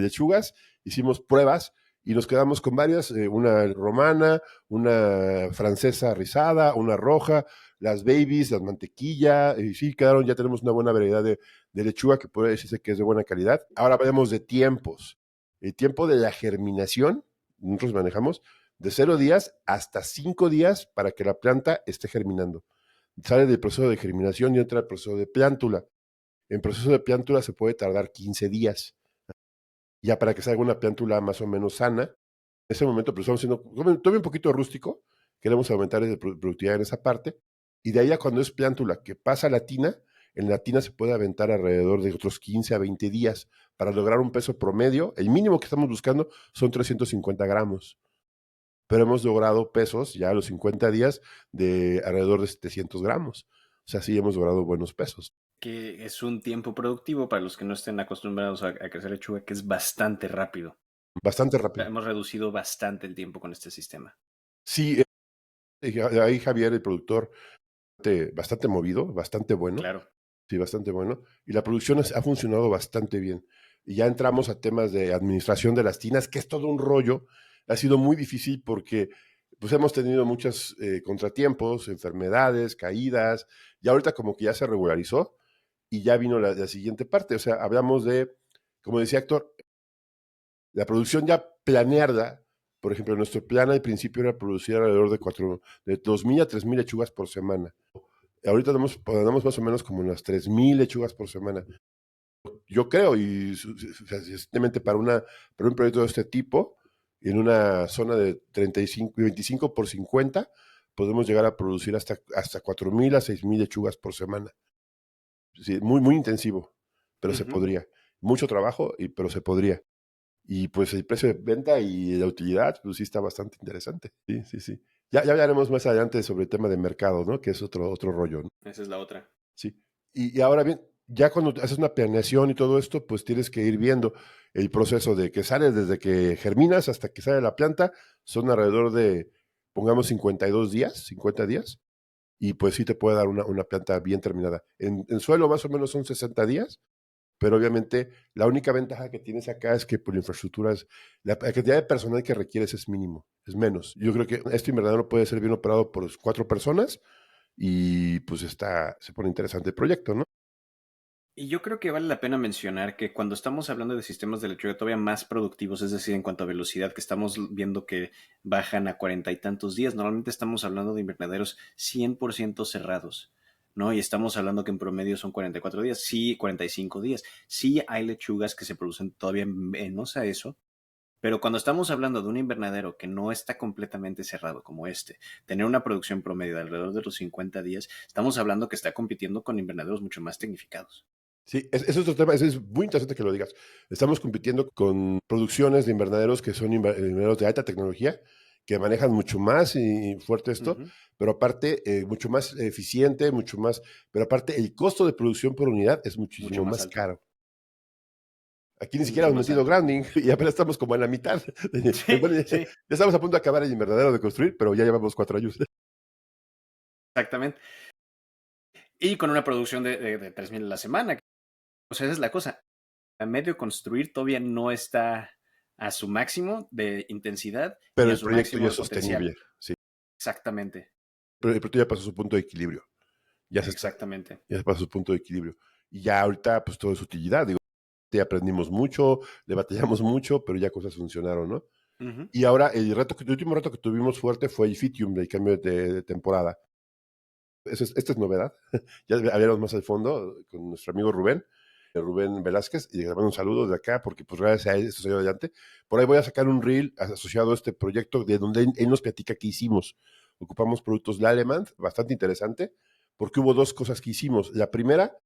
lechugas, hicimos pruebas y nos quedamos con varias, una romana, una francesa rizada, una roja, las babies, las mantequilla, y sí, quedaron, ya tenemos una buena variedad de lechuga que puede decirse que es de buena calidad. Ahora hablemos de tiempos. El tiempo de la germinación, nosotros manejamos de 0 días hasta 5 días para que la planta esté germinando. Sale del proceso de germinación y entra al proceso de plántula. En proceso de plántula se puede tardar 15 días, ya para que salga una plántula más o menos sana. En ese momento, pues estamos haciendo, todavía un poquito rústico, queremos aumentar la productividad en esa parte, y de ahí a cuando es plántula que pasa a la tina, en la tina se puede aventar alrededor de otros 15 a 20 días para lograr un peso promedio. El mínimo que estamos buscando son 350 gramos, pero hemos logrado pesos ya a los 50 días de alrededor de 700 gramos. O sea, sí hemos logrado buenos pesos. Que es un tiempo productivo para los que no estén acostumbrados a crecer lechuga, que es bastante rápido. Bastante rápido. Hemos reducido bastante el tiempo con este sistema. Sí, ahí Javier, el productor, bastante movido, bastante bueno. Claro. Sí, bastante bueno. Y la producción ha funcionado bastante bien. Y ya entramos a temas de administración de las tinas, que es todo un rollo. Ha sido muy difícil porque pues hemos tenido muchos contratiempos, enfermedades, caídas. Y ahorita como que ya se regularizó y ya vino la siguiente parte. O sea, hablamos de, como decía Héctor, la producción ya planeada. Por ejemplo, nuestro plan al principio era producir alrededor de 2.000 a 3.000 lechugas por semana. Ahorita tenemos más o menos como unas 3,000 lechugas por semana. Yo creo, y simplemente para un proyecto de este tipo, en una zona de 35 y 25 por 50, podemos llegar a producir hasta 4,000 a 6,000 lechugas por semana. Sí, muy, muy intensivo, pero se podría. Mucho trabajo, pero se podría. Y pues el precio de venta y la utilidad, pues sí está bastante interesante. Sí, sí, sí. Ya hablaremos más adelante sobre el tema de mercado, ¿no? Que es otro rollo, ¿no? Esa es la otra. Sí. Y ahora bien, ya cuando haces una planeación y todo esto, pues tienes que ir viendo el proceso de que sale desde que germinas hasta que sale la planta, son alrededor de, pongamos, 52 días, 50 días, y pues sí te puede dar una planta bien terminada. En suelo más o menos son 60 días, pero obviamente la única ventaja que tienes acá es que por infraestructura, la cantidad de personal que requieres es mínimo, es menos. Yo creo que este invernadero puede ser bien operado por 4 personas y pues se pone interesante el proyecto, ¿no? Y yo creo que vale la pena mencionar que cuando estamos hablando de sistemas de lechuga todavía más productivos, es decir, en cuanto a velocidad, que estamos viendo que bajan a 40 y tantos días, normalmente estamos hablando de invernaderos 100% cerrados, ¿no? Y estamos hablando que en promedio son 44 días, sí, 45 días. Sí hay lechugas que se producen todavía menos a eso, pero cuando estamos hablando de un invernadero que no está completamente cerrado como este, tener una producción promedio de alrededor de los 50 días, estamos hablando que está compitiendo con invernaderos mucho más tecnificados. Sí, es otro tema, es muy interesante que lo digas. Estamos compitiendo con producciones de invernaderos que son invernaderos de alta tecnología, que manejan mucho más y fuerte esto, Ujú. pero aparte mucho más eficiente, mucho más, pero aparte el costo de producción por unidad es Mucho muchísimo más más alto. caro. Aquí ni Es siquiera mucho hemos más metido alto. grounding y apenas estamos como en la mitad. Sí, Bueno, ya sí, estamos a punto de acabar el invernadero de construir, pero ya llevamos 4 años. exactamente. Y con una producción de 3,000 a la semana. O sea, esa es la cosa. A medio construir todavía no está a su máximo de intensidad ni Pero a el su proyecto ya máximo es de potencial. sostenible, sí. Exactamente, Pero el proyecto ya pasó su punto de equilibrio. Ya se está, exactamente. ya pasó su punto de equilibrio. Y ya ahorita, pues todo es utilidad. Digo, ya aprendimos mucho, le batallamos mucho, pero ya cosas funcionaron, ¿no? Ujú. Y ahora el último reto que tuvimos fuerte fue el Fitium, el cambio de temporada. Esta es novedad. Ya habíamos más al fondo con nuestro amigo Rubén Velázquez, y le mando un saludo de acá, porque pues gracias a él esto salió adelante. Por ahí voy a sacar un reel asociado a este proyecto, de donde él nos platica qué hicimos. Ocupamos productos Lallemand, bastante interesante, porque hubo dos cosas que hicimos. La primera,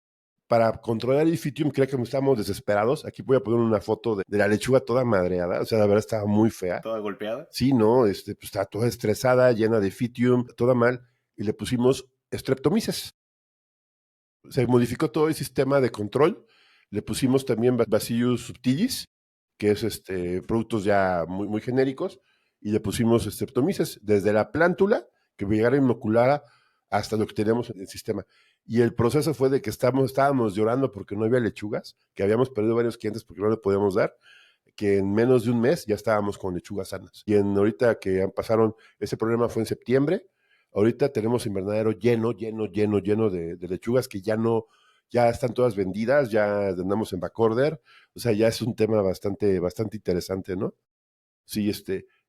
para controlar el Fitium, creo que estábamos desesperados. Aquí voy a poner una foto de la lechuga toda madreada, o sea, la verdad estaba muy fea. Toda golpeada. Sí, no, pues estaba toda estresada, llena de Fitium, toda mal, y le pusimos Streptomyces. Se modificó todo el sistema de control, le pusimos también Bacillus subtilis, que es productos ya muy, muy genéricos, y le pusimos Streptomyces desde la plántula, que llegara inoculada, hasta lo que tenemos en el sistema. Y el proceso fue de que estábamos llorando porque no había lechugas, que habíamos perdido varios clientes porque no le podíamos dar, que en menos de un mes ya estábamos con lechugas sanas. Y ahorita que pasaron, ese problema fue en septiembre, ahorita tenemos invernadero lleno de lechugas que ya están todas vendidas, ya andamos en backorder, o sea, ya es un tema bastante interesante, ¿no? Sí,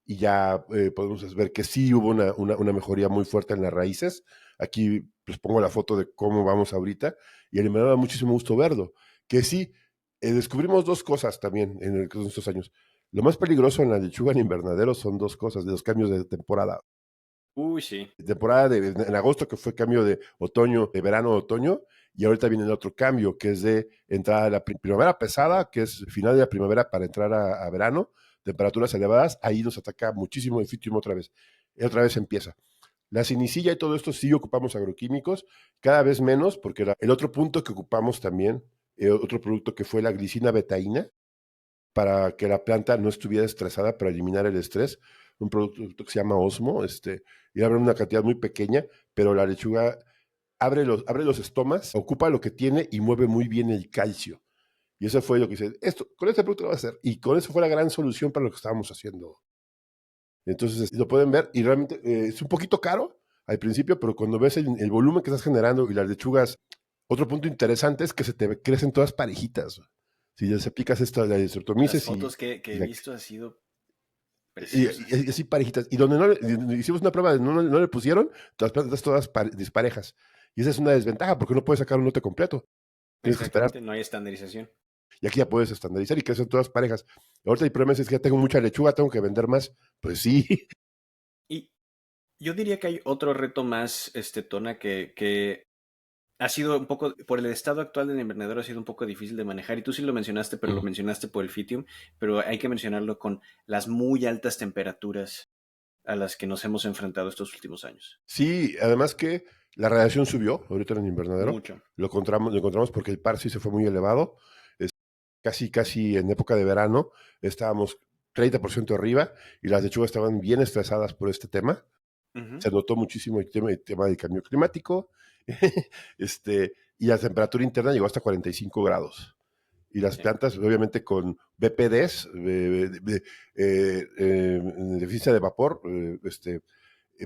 y ya podemos ver que sí hubo una mejoría muy fuerte en las raíces. Aquí les pongo la foto de cómo vamos ahorita, y el invernadero da muchísimo gusto verlo, que sí, descubrimos dos cosas también en estos años. Lo más peligroso en la lechuga en invernadero son dos cosas, de los cambios de temporada. Uy, sí. Temporada en agosto, que fue cambio de otoño, de verano a otoño, y ahorita viene el otro cambio, que es de entrada a la primavera pesada, que es final de la primavera para entrar a verano, temperaturas elevadas, ahí nos ataca muchísimo el fitium otra vez. Y otra vez empieza. La sinicilla y todo esto sí ocupamos agroquímicos, cada vez menos, porque el otro punto que ocupamos también, otro producto que fue la glicina betaína, para que la planta no estuviera estresada, para eliminar el estrés, un producto que se llama Osmo, y abre una cantidad muy pequeña, pero la lechuga abre los estomas, ocupa lo que tiene y mueve muy bien el calcio. Y eso fue lo que hice. Con este producto lo va a hacer. Y con eso fue la gran solución para lo que estábamos haciendo. Entonces, lo pueden ver y realmente es un poquito caro al principio, pero cuando ves el volumen que estás generando y las lechugas, otro punto interesante es que se te crecen todas parejitas. Si les aplicas esto, la Las distreptomices fotos que y he la visto han sido y preciosas. así parejitas. Y donde hicimos una prueba de no le pusieron, las plantas todas disparejas. Y esa es una desventaja, porque no puedes sacar un lote completo. Tienes que esperar. Exactamente, no hay estandarización. Y aquí ya puedes estandarizar y crecen todas parejas. Ahorita el problema es que ya tengo mucha lechuga, tengo que vender más. Pues sí. Y yo diría que hay otro reto más, Tona, que ha sido un poco, por el estado actual del invernadero, ha sido un poco difícil de manejar. Y tú sí lo mencionaste, pero lo mencionaste por el Fitium. Pero hay que mencionarlo con las muy altas temperaturas a las que nos hemos enfrentado estos últimos años. Sí, además que la radiación subió ahorita en el invernadero. Mucho. Lo encontramos porque el par sí se fue muy elevado. Es casi en época de verano estábamos 30% arriba y las lechugas estaban bien estresadas por este tema. Ujú. Se notó muchísimo el tema del cambio climático. Y la temperatura interna llegó hasta 45 grados. Y las Sí. plantas, obviamente, con BPDs, deficiencia de vapor,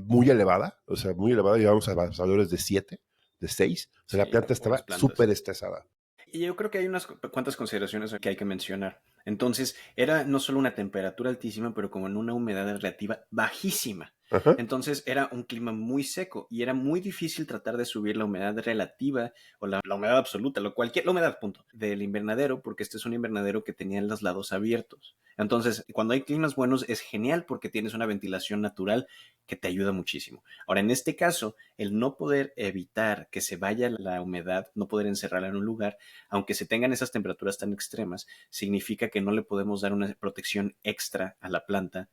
muy elevada, o sea, muy elevada, llegamos a valores de 7, de 6. O sea, la Sí, planta pobres estaba plantas. súper estresada. Y yo creo que hay unas cuantas consideraciones que hay que mencionar. Entonces, era no solo una temperatura altísima, pero como en una humedad relativa bajísima. Ajá. Entonces, era un clima muy seco y era muy difícil tratar de subir la humedad relativa o la humedad absoluta, la humedad, punto, del invernadero, porque este es un invernadero que tenía los lados abiertos. Entonces, cuando hay climas buenos es genial porque tienes una ventilación natural que te ayuda muchísimo. Ahora, en este caso, el no poder evitar que se vaya la humedad, no poder encerrarla en un lugar, aunque se tengan esas temperaturas tan extremas, significa que no le podemos dar una protección extra a la planta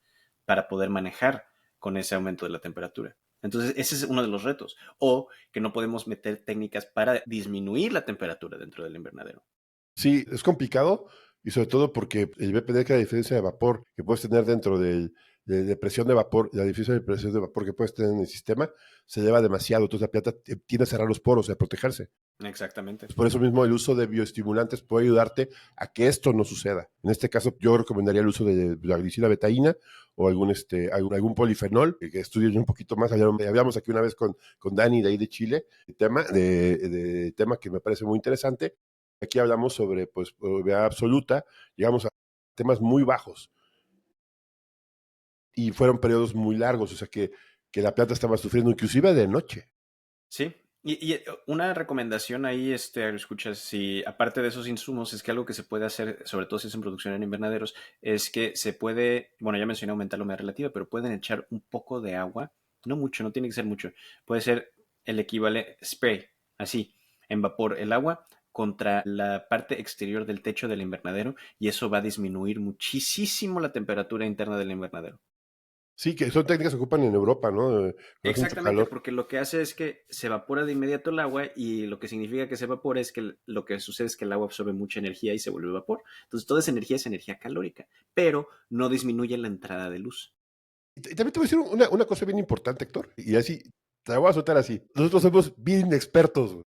para poder manejar con ese aumento de la temperatura. Entonces, ese es uno de los retos. O que no podemos meter técnicas para disminuir la temperatura dentro del invernadero. Sí, es complicado y sobre todo porque el BPD, que la diferencia de vapor que puedes tener dentro de presión de vapor, la diferencia de presión de vapor que puedes tener en el sistema, se eleva demasiado. Entonces la planta tiende a cerrar los poros y a protegerse. Exactamente. Por eso mismo el uso de bioestimulantes puede ayudarte a que esto no suceda. En este caso, yo recomendaría el uso de la glicina betaína o algún polifenol, que estudien un poquito más. Habíamos aquí una vez con Dani de ahí de Chile, tema que me parece muy interesante. Aquí hablamos sobre probabilidad absoluta, llegamos a temas muy bajos y fueron periodos muy largos, o sea que la planta estaba sufriendo inclusive de noche. Sí. Y una recomendación ahí, escuchas, si aparte de esos insumos, es que algo que se puede hacer, sobre todo si es en producción en invernaderos, es que se puede, bueno, ya mencioné aumentar la humedad relativa, pero pueden echar un poco de agua, no mucho, no tiene que ser mucho, puede ser el equivalente spray, así, en vapor, el agua contra la parte exterior del techo del invernadero y eso va a disminuir muchísimo la temperatura interna del invernadero. Sí, que son técnicas que se ocupan en Europa, ¿no? Cuando hace mucho Exactamente, calor. porque lo que hace es que se evapora de inmediato el agua y lo que significa que se evapora es que lo que sucede es que el agua absorbe mucha energía y se vuelve vapor. Entonces toda esa energía es energía calórica, pero no disminuye la entrada de luz. Y también te voy a decir una cosa bien importante, Héctor, y así, te la voy a soltar así. Nosotros somos bien inexpertos, güey,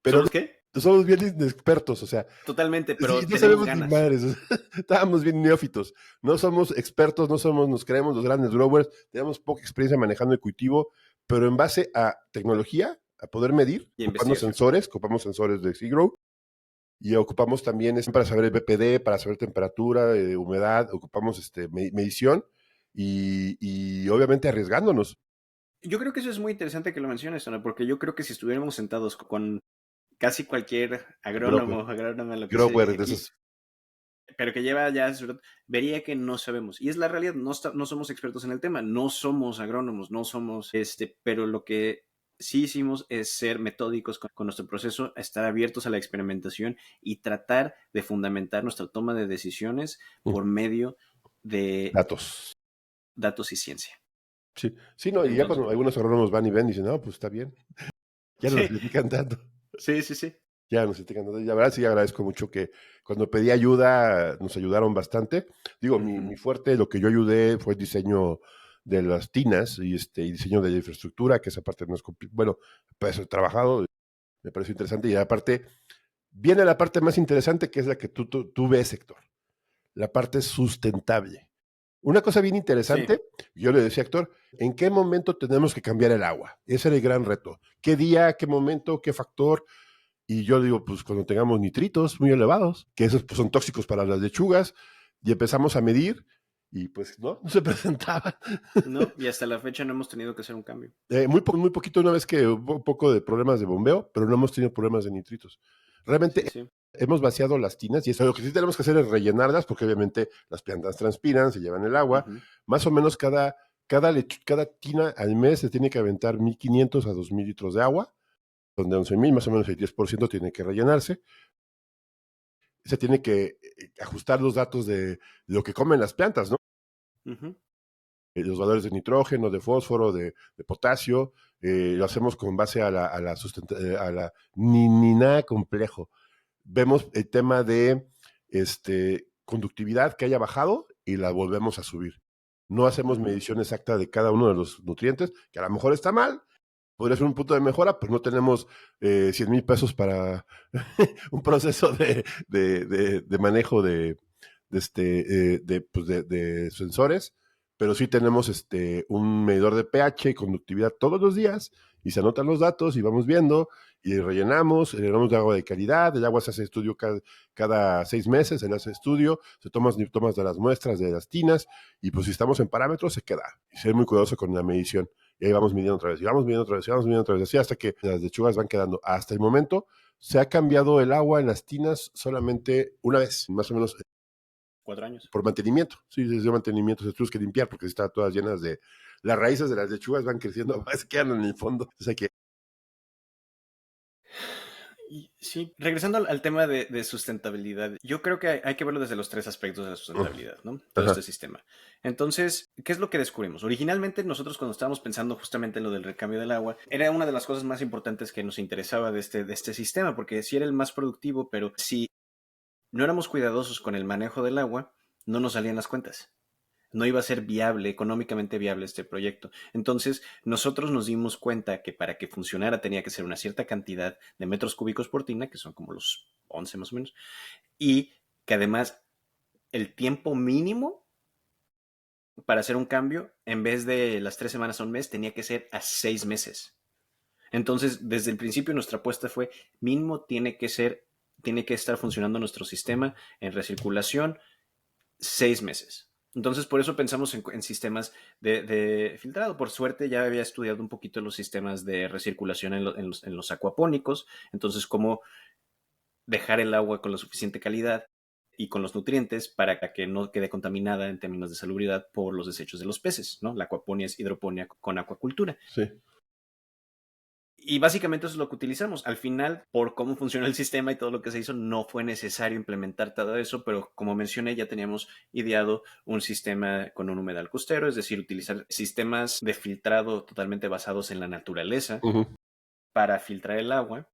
pero ¿Somos qué? somos bien inexpertos, o sea, Totalmente, sí, pero no tenemos sabemos ni ganas. madres, o sea, estábamos bien neófitos, no somos expertos, nos creemos los grandes growers, tenemos poca experiencia manejando el cultivo, pero en base a tecnología, a poder medir, Y investigación. ocupamos sensores de Seagrow, y ocupamos también para saber el BPD, para saber temperatura, humedad, ocupamos medición y obviamente arriesgándonos. Yo creo que eso es muy interesante que lo menciones, Ana, porque yo creo que si estuviéramos sentados con casi cualquier agrónomo, Grower, agrónoma, lo que sea, grower de esos. pero que lleva ya, vería que no sabemos. Y es la realidad, no somos expertos en el tema, no somos agrónomos, no somos, pero lo que sí hicimos es ser metódicos con nuestro proceso, estar abiertos a la experimentación y tratar de fundamentar nuestra toma de decisiones por medio de Datos. datos y ciencia. Sí, sí, no, y ya Entonces, cuando algunos agrónomos van y ven y dicen, no, pues está bien, ya nos sí, critican tanto, sí, sí, sí. ya nos critican tanto. Y la verdad sí agradezco mucho que cuando pedí ayuda nos ayudaron bastante. Digo, Ujú. mi fuerte, lo que yo ayudé fue el diseño de las tinas y diseño de la infraestructura, que esa parte no es bueno, pues he trabajado, me pareció interesante. Y aparte, viene la parte más interesante, que es la que tú ves, Héctor, la parte sustentable. Una cosa bien Sí, interesante, yo le decía a Héctor, ¿en qué momento tenemos que cambiar el agua? Ese era el gran reto. ¿Qué día, qué momento, qué factor? Y yo digo, pues cuando tengamos nitritos muy elevados, que esos pues, son tóxicos para las lechugas, y empezamos a medir, y pues no se presentaba. No, y hasta la fecha no hemos tenido que hacer un cambio. Muy poquito una vez que hubo un poco de problemas de bombeo, pero no hemos tenido problemas de nitritos. Realmente Sí, sí. hemos vaciado las tinas y eso lo que sí tenemos que hacer es rellenarlas porque obviamente las plantas transpiran, se llevan el agua. Ujú. Más o menos cada tina al mes se tiene que aventar 1,500 a 2,000 litros de agua, donde 11,000, más o menos el 10% tiene que rellenarse. Se tiene que ajustar los datos de lo que comen las plantas, ¿no? Ujú. Los valores de nitrógeno, de fósforo, de potasio, lo hacemos con base a la ni nada complejo. Vemos el tema de conductividad que haya bajado y la volvemos a subir. No hacemos medición exacta de cada uno de los nutrientes, que a lo mejor está mal, podría ser un punto de mejora, pues no tenemos 100,000 pesos para un proceso de manejo de sensores, pero sí tenemos un medidor de pH y conductividad todos los días y se anotan los datos y vamos viendo y rellenamos de agua de calidad, el agua se hace estudio cada 6 meses, se le hace estudio, se tomas de las muestras de las tinas y pues si estamos en parámetros se queda. Y ser muy cuidadoso con la medición. Y ahí vamos midiendo otra vez, y vamos midiendo otra vez, y vamos midiendo otra vez, así hasta que las lechugas van quedando. Hasta el momento se ha cambiado el agua en las tinas solamente una vez, más o menos 4 años. por mantenimiento. Sí, desde mantenimiento se tuvo que limpiar porque están todas llenas de... Las raíces de las lechugas van creciendo, se quedan en el fondo. Entonces hay que... Y sí, regresando al tema de sustentabilidad, yo creo que hay que verlo desde los 3 aspectos de la sustentabilidad, ¿no? Todo Ajá. este sistema. Entonces, ¿qué es lo que descubrimos? Originalmente nosotros cuando estábamos pensando justamente en lo del recambio del agua, era una de las cosas más importantes que nos interesaba de este sistema, porque sí era el más productivo, pero si no éramos cuidadosos con el manejo del agua, no nos salían las cuentas. No iba a ser viable, económicamente viable este proyecto. Entonces, nosotros nos dimos cuenta que para que funcionara tenía que ser una cierta cantidad de metros cúbicos por tina, que son como los 11 más o menos, y que además el tiempo mínimo para hacer un cambio, en vez de las 3 semanas a un mes, tenía que ser a 6 meses. Entonces, desde el principio nuestra apuesta fue, mínimo tiene que estar funcionando nuestro sistema en recirculación 6 meses. Entonces, por eso pensamos en sistemas de filtrado. Por suerte, ya había estudiado un poquito los sistemas de recirculación en los acuapónicos. Entonces, cómo dejar el agua con la suficiente calidad y con los nutrientes para que no quede contaminada en términos de salubridad por los desechos de los peces, ¿no? La acuaponía es hidroponía con acuacultura. Sí. Y básicamente eso es lo que utilizamos. Al final, por cómo funciona el sistema y todo lo que se hizo, no fue necesario implementar todo eso, pero como mencioné, ya teníamos ideado un sistema con un humedal costero, es decir, utilizar sistemas de filtrado totalmente basados en la naturaleza Uh-huh. para filtrar el agua.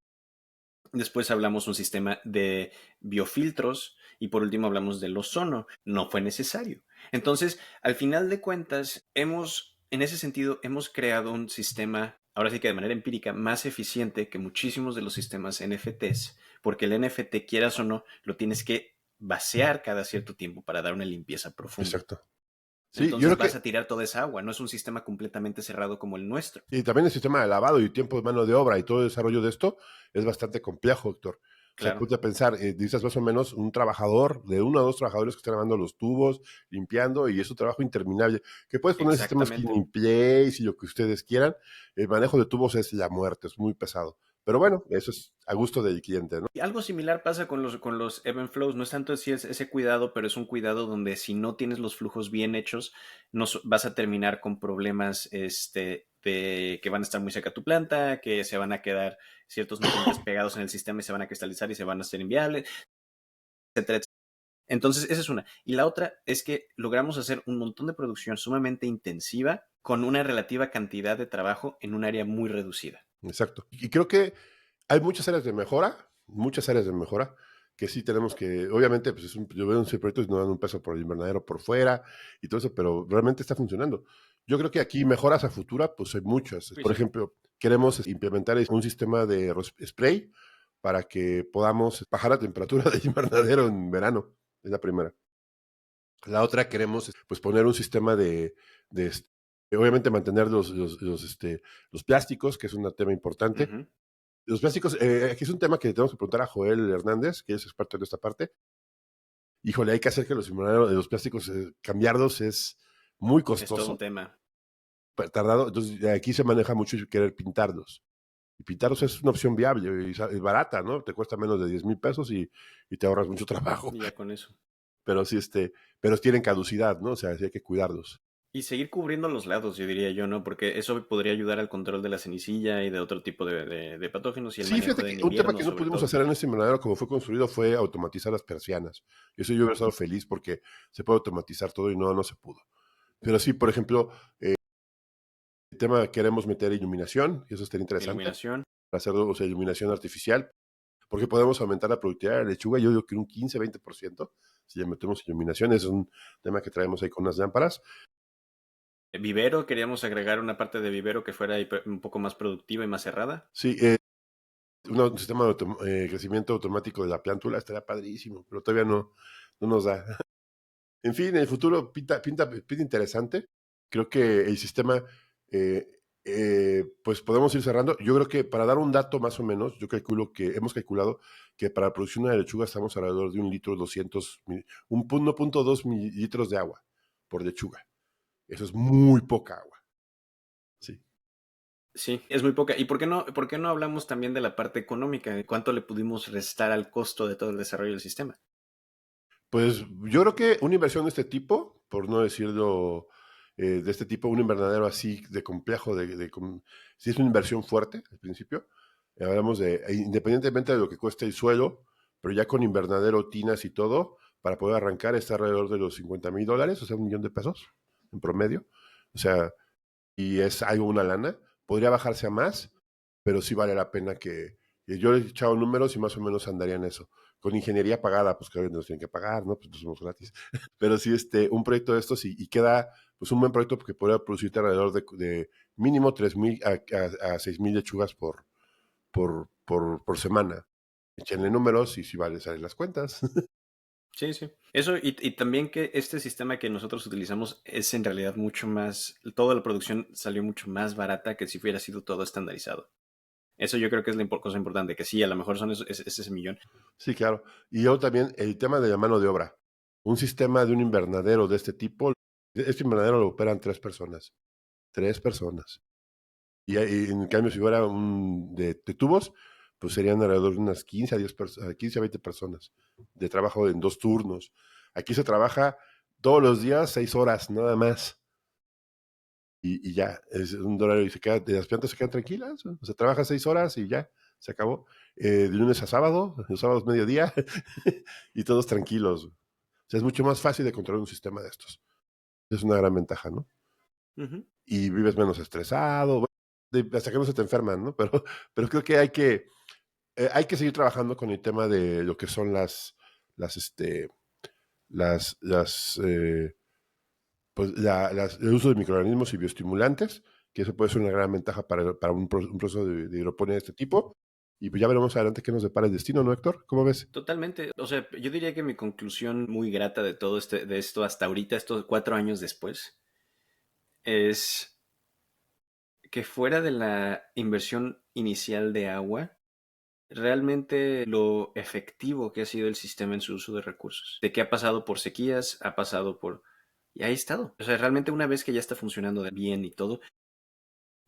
Después hablamos un sistema de biofiltros y por último hablamos del ozono. No fue necesario. Entonces, al final de cuentas, en ese sentido, hemos creado un sistema, ahora sí que de manera empírica, más eficiente que muchísimos de los sistemas NFTs, porque el NFT, quieras o no, lo tienes que vaciar cada cierto tiempo para dar una limpieza profunda. Exacto. Sí, yo Entonces creo vas que... a tirar toda esa agua, no es un sistema completamente cerrado como el nuestro. Y también el sistema de lavado y tiempo de mano de obra y todo el desarrollo de esto es bastante complejo, Héctor. O sea, Claro, ponte a pensar, dices más o menos un trabajador, de 1 o 2 trabajadores que están lavando los tubos, limpiando, y es un trabajo interminable. Que puedes poner sistemas exactamente. clean in place y lo que ustedes quieran. El manejo de tubos es la muerte, es muy pesado. Pero bueno, eso es a gusto del cliente, ¿no? Y algo similar pasa con los ebb and flows. No es tanto si es ese cuidado, pero es un cuidado donde si no tienes los flujos bien hechos, vas a terminar con problemas de que van a estar muy seca tu planta, que se van a quedar ciertos nutrientes pegados en el sistema y se van a cristalizar y se van a hacer inviables, etcétera, etcétera. Entonces, esa es una. Y la otra es que logramos hacer un montón de producción sumamente intensiva con una relativa cantidad de trabajo en un área muy reducida. Exacto. Y creo que hay muchas áreas de mejora, que sí tenemos que, obviamente, pues yo veo un proyecto y no dan un peso por el invernadero por fuera y todo eso, pero realmente está funcionando. Yo creo que aquí mejoras a futura, pues hay muchas. Sí, Por sí. ejemplo, queremos implementar un sistema de spray para que podamos bajar la temperatura del invernadero en verano. Es la primera. La otra queremos, pues, poner un sistema de obviamente mantener los plásticos, que es un tema importante. Ujú. Los plásticos, aquí es un tema que le tenemos que preguntar a Joel Hernández, que es experto en esta parte. híjole, hay que hacer que los invernaderos de los plásticos, cambiarlos es muy Es todo un costoso, tema. tardado. Entonces, aquí se maneja mucho querer pintarlos. Y pintarlos es una opción viable y es barata, ¿no? Te cuesta menos de 10,000 pesos y te ahorras mucho trabajo. Y ya con eso. Pero sí, pero tienen caducidad, ¿no? O sea, sí hay que cuidarlos. Y seguir cubriendo los lados, yo diría yo, ¿no? Porque eso podría ayudar al control de la cenicilla y de otro tipo de patógenos y el Sí, manejo fíjate de que en un tema invierno, que no sobre pudimos todo. hacer en este invernadero como fue construido fue automatizar las persianas. Eso yo hubiera estado feliz porque se puede automatizar todo y no se pudo. Pero sí, por ejemplo, el tema queremos meter iluminación, y eso estaría interesante, Iluminación. para hacerlo, o sea, iluminación artificial, porque podemos aumentar la productividad de la lechuga, yo digo que un 15-20%, si le metemos iluminación, es un tema que traemos ahí con unas lámparas. Vivero, queríamos agregar una parte de vivero que fuera un poco más productiva y más cerrada. Sí, un sistema de crecimiento automático de la plántula estaría padrísimo, pero todavía no nos da. En fin, el futuro pinta interesante. Creo que el sistema, pues podemos ir cerrando. Yo creo que para dar un dato más o menos, hemos calculado que para la producción de lechuga estamos alrededor de 1.2 mililitros de agua por lechuga. Eso es muy poca agua. Sí. Sí, es muy poca. ¿Y por qué no hablamos también de la parte económica? ¿De cuánto le pudimos restar al costo de todo el desarrollo del sistema? Pues yo creo que una inversión de este tipo, por no decirlo de este tipo, un invernadero así de complejo, si es una inversión fuerte al principio, hablamos independientemente de lo que cueste el suelo, pero ya con invernadero, tinas y todo, para poder arrancar está alrededor de los $50,000, o sea, $1,000,000 en promedio. O sea, y es algo, una lana. Podría bajarse a más, pero sí vale la pena yo he echado números y más o menos andaría en eso. Con ingeniería pagada, pues que nos tienen que pagar, ¿no? Pues no somos gratis. Pero sí, un proyecto de estos y queda pues un buen proyecto porque podría producirte alrededor de mínimo 3,000 a 6,000 lechugas por semana. Échenle números y si vale, salen las cuentas. Sí, sí. Eso y también que este sistema que nosotros utilizamos es en realidad mucho más, toda la producción salió mucho más barata que si hubiera sido todo estandarizado. Eso yo creo que es la cosa importante, que sí, a lo mejor son ese millón. Sí, claro. Y yo también, el tema de la mano de obra. Un sistema de un invernadero de este tipo, este invernadero lo operan 3 personas. 3 personas. Y en cambio, si fuera un de tubos, pues serían alrededor de unas 15 a 20 personas de trabajo en 2 turnos. Aquí se trabaja todos los días 6 horas, nada más. Y ya, es un horario y las plantas se quedan tranquilas. O sea, trabaja 6 horas y ya, se acabó. De lunes a sábado, los sábados mediodía, y todos tranquilos. O sea, es mucho más fácil de controlar un sistema de estos. Es una gran ventaja, ¿no? Ujú. Y vives menos estresado, hasta que no se te enferman, ¿no? Pero creo que hay que seguir trabajando con el tema de lo que son las, este, las, pues el uso de microorganismos y bioestimulantes, que eso puede ser una gran ventaja para un proceso de hidroponía de este tipo. Y pues ya veremos adelante qué nos depara el destino, ¿no, Héctor? ¿Cómo ves? Totalmente. O sea, yo diría que mi conclusión muy grata de todo de esto hasta ahorita, estos 4 años después, es que fuera de la inversión inicial de agua, realmente lo efectivo que ha sido el sistema en su uso de recursos, de que ha pasado por sequías, ha pasado por... y ha estado. O sea, realmente una vez que ya está funcionando bien y todo,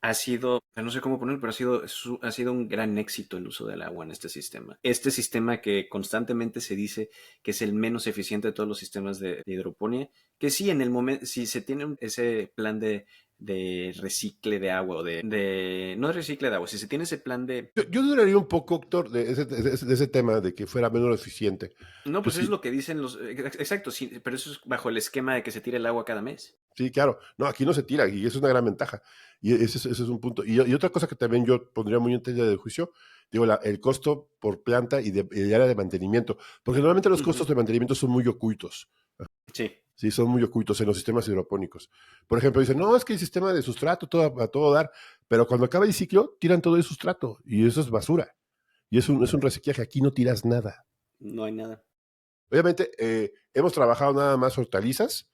ha sido, no sé cómo ponerlo, pero ha sido un gran éxito el uso del agua en este sistema. Este sistema que constantemente se dice que es el menos eficiente de todos los sistemas de hidroponía, que sí, en el momento, si se tiene ese plan de recicle de agua o no de recicle de agua, si se tiene ese plan de... Yo duraría un poco, Héctor, de ese tema, de que fuera menos eficiente. No, Pues pues es sí, lo que dicen los... Exacto, sí, pero eso es bajo el esquema de que se tire el agua cada mes. sí, claro. No, aquí no se tira y eso es una gran ventaja. Y ese es un punto. Y otra cosa que también yo pondría muy en tela de juicio, digo, el costo por planta y el área de mantenimiento. Porque normalmente los Ujú. costos de mantenimiento son muy ocultos. Sí. Sí, son muy ocultos en los sistemas hidropónicos. Por ejemplo, dicen, no, es que el sistema de sustrato a todo dar, pero cuando acaba el ciclo, tiran todo el sustrato y eso es basura. Y es un reciclaje. Aquí no tiras nada. No hay nada. Obviamente, hemos trabajado nada más hortalizas,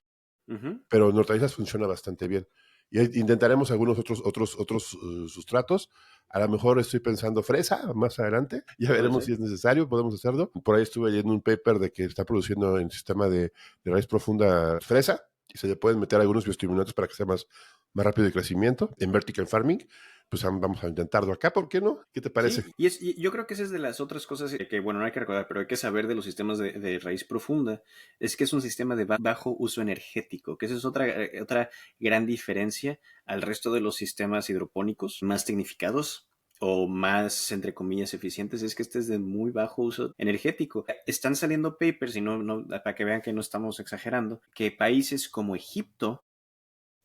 Ujú. pero en hortalizas funciona bastante bien. Y intentaremos algunos otros sustratos. A lo mejor estoy pensando fresa más adelante. Ya Puede veremos si ser. es necesario, podemos hacerlo. Por ahí estuve leyendo un paper de que está produciendo en sistema de raíz profunda fresa y se le pueden meter algunos bioestimulantes para que sea más rápido el crecimiento en vertical farming. Pues vamos a intentarlo acá, ¿por qué no? ¿Qué te parece? Sí, y yo creo que esa es de las otras cosas que, bueno, no hay que recordar, pero hay que saber de los sistemas de raíz profunda, es que es un sistema de bajo uso energético, que esa es otra gran diferencia al resto de los sistemas hidropónicos más tecnificados o más, entre comillas, eficientes, es que este es de muy bajo uso energético. Están saliendo papers, y para que vean que no estamos exagerando, que países como Egipto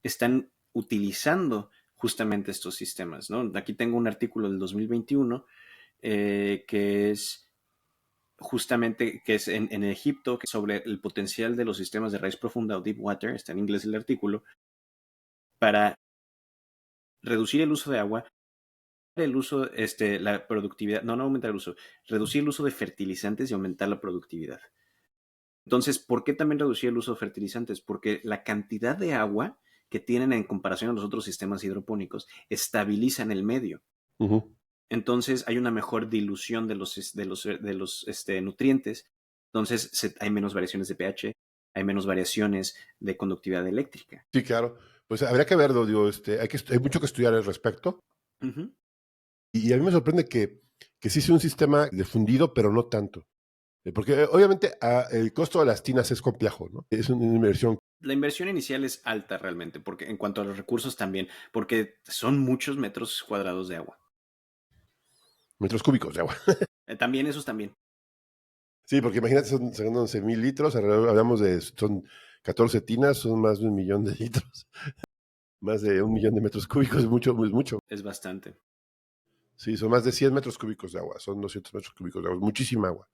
están utilizando justamente estos sistemas, ¿no? Aquí tengo un artículo del 2021 que es justamente que es en Egipto sobre el potencial de los sistemas de raíz profunda o deep water, está en inglés el artículo, para reducir el uso de agua, el uso, la productividad, no aumentar el uso, reducir el uso de fertilizantes y aumentar la productividad. Entonces, ¿por qué también reducir el uso de fertilizantes? Porque la cantidad de agua que tienen en comparación a los otros sistemas hidropónicos estabilizan el medio. Uh-huh. Entonces hay una mejor dilución de los nutrientes. Entonces hay menos variaciones de pH, hay menos variaciones de conductividad eléctrica. Sí, claro. Pues habría que verlo, digo, hay mucho que estudiar al respecto. Uh-huh. Y a mí me sorprende que sí sea un sistema difundido, pero no tanto. Porque obviamente el costo de las tinas es complejo, ¿no? Es una inversión. La inversión inicial es alta realmente, porque en cuanto a los recursos también, porque son muchos metros cuadrados de agua. Metros cúbicos de agua. También esos también. Sí, porque imagínate, son 11,000 litros, hablamos son 14 tinas, son más de 1,000,000 de litros. Más de 1,000,000 de metros cúbicos, es mucho, es mucho. Es bastante. Sí, son más de 100 metros cúbicos de agua, son 200 metros cúbicos de agua, muchísima agua,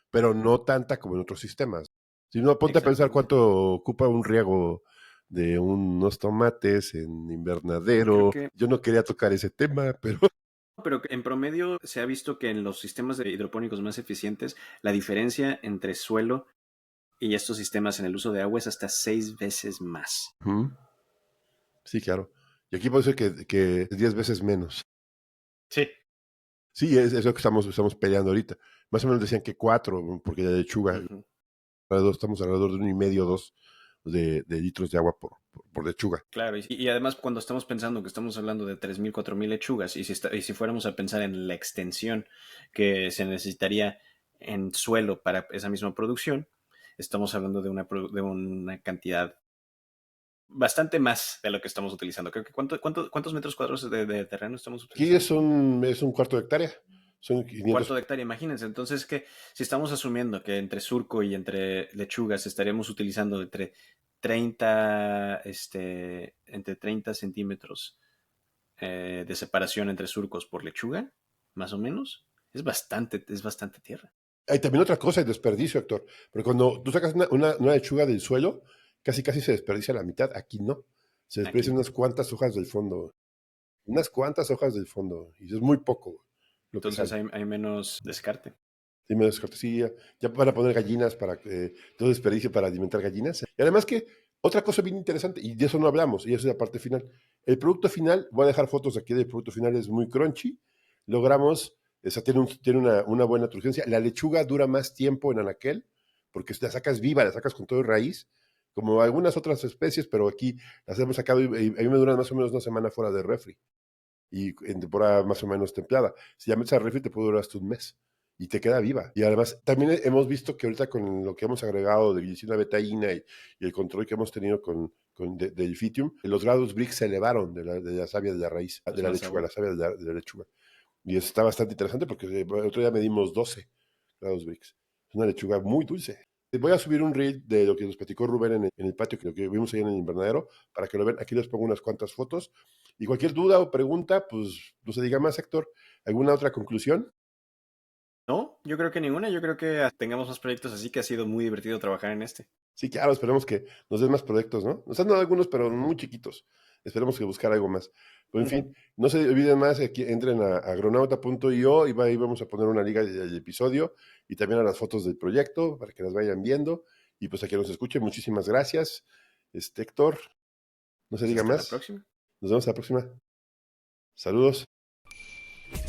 pero no tanta como en otros sistemas. Si no, ponte a pensar cuánto ocupa un riego de unos tomates en invernadero. Yo no quería tocar ese tema, pero Pero en promedio se ha visto que en los sistemas de hidropónicos más eficientes, la diferencia entre suelo y estos sistemas en el uso de agua es hasta 6 veces más. sí, claro. Y aquí puede ser que 10 veces menos. Sí. Sí, es lo que estamos peleando ahorita. Más o menos decían que 4, porque la lechuga, estamos alrededor de 1,5, 2 de litros de agua por lechuga. Claro, y además cuando estamos pensando que estamos hablando de 3,000, 4,000 lechugas, y si fuéramos a pensar en la extensión que se necesitaría en suelo para esa misma producción, estamos hablando de una cantidad bastante más de lo que estamos utilizando. Creo que ¿cuántos metros cuadrados de terreno estamos Aquí utilizando? es un cuarto de hectárea. Son 500. Cuarto de hectárea, imagínense. Entonces, que si estamos asumiendo que entre surco y entre lechugas estaríamos utilizando entre 30 centímetros de separación entre surcos por lechuga, más o menos, es bastante tierra. Hay también otra cosa, el desperdicio, Héctor. Pero cuando tú sacas una lechuga del suelo, casi se desperdicia la mitad. Aquí no. Se Aquí desperdician no. unas cuantas hojas del fondo. Unas cuantas hojas del fondo. Y es muy poco lo que Entonces sale. hay menos descarte. Sí, me descortesía. Ya van a poner gallinas para todo desperdicio para alimentar gallinas. Y además que otra cosa bien interesante, y de eso no hablamos, y eso es la parte final. El producto final, voy a dejar fotos aquí del producto final, es muy crunchy. Logramos, tiene una buena turgencia. La lechuga dura más tiempo en anaquel, porque la sacas viva, la sacas con todo raíz, como algunas otras especies, pero aquí las hemos sacado y a mí me duran más o menos una semana fuera de refri. Y en temporada más o menos templada. Si ya metes al refri te puede durar hasta un mes y te queda viva. Y además, también hemos visto que ahorita con lo que hemos agregado de glicina betaína y el control que hemos tenido del fitium, los grados Brix se elevaron de la savia de la raíz, de la lechuga, la savia de la lechuga. Y eso está bastante interesante porque el otro día medimos 12 grados Brix. Es una lechuga muy dulce. Voy a subir un reel de lo que nos platicó Rubén en el patio, que vimos ahí en el invernadero, para que lo vean. Aquí les pongo unas cuantas fotos. Y cualquier duda o pregunta, pues no se diga más, Héctor. ¿Alguna otra conclusión? No, yo creo que ninguna. Yo creo que tengamos más proyectos así, que ha sido muy divertido trabajar en este. Sí, claro, esperemos que nos den más proyectos, ¿no? Nos han dado algunos, pero muy chiquitos. Esperemos que buscar algo más. Pero en fin, no se olviden más, aquí entren a agronauta.io y ahí vamos a poner una liga del episodio y también a las fotos del proyecto para que las vayan viendo. Y pues a quien nos escuche, muchísimas gracias. Héctor, no se Pues diga hasta la más. próxima. Nos vemos la próxima. Saludos.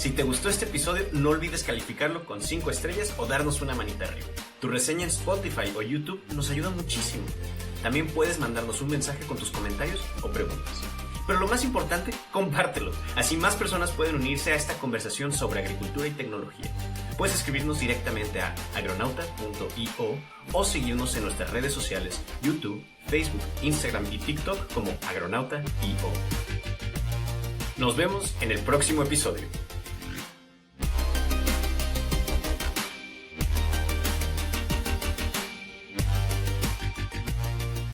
Si te gustó este episodio, no olvides calificarlo con 5 estrellas o darnos una manita arriba. Tu reseña en Spotify o YouTube nos ayuda muchísimo. También puedes mandarnos un mensaje con tus comentarios o preguntas. Pero lo más importante, compártelo. Así más personas pueden unirse a esta conversación sobre agricultura y tecnología. Puedes escribirnos directamente a agronauta.io o seguirnos en nuestras redes sociales, YouTube, Facebook, Instagram y TikTok como agronauta.io. Nos vemos en el próximo episodio.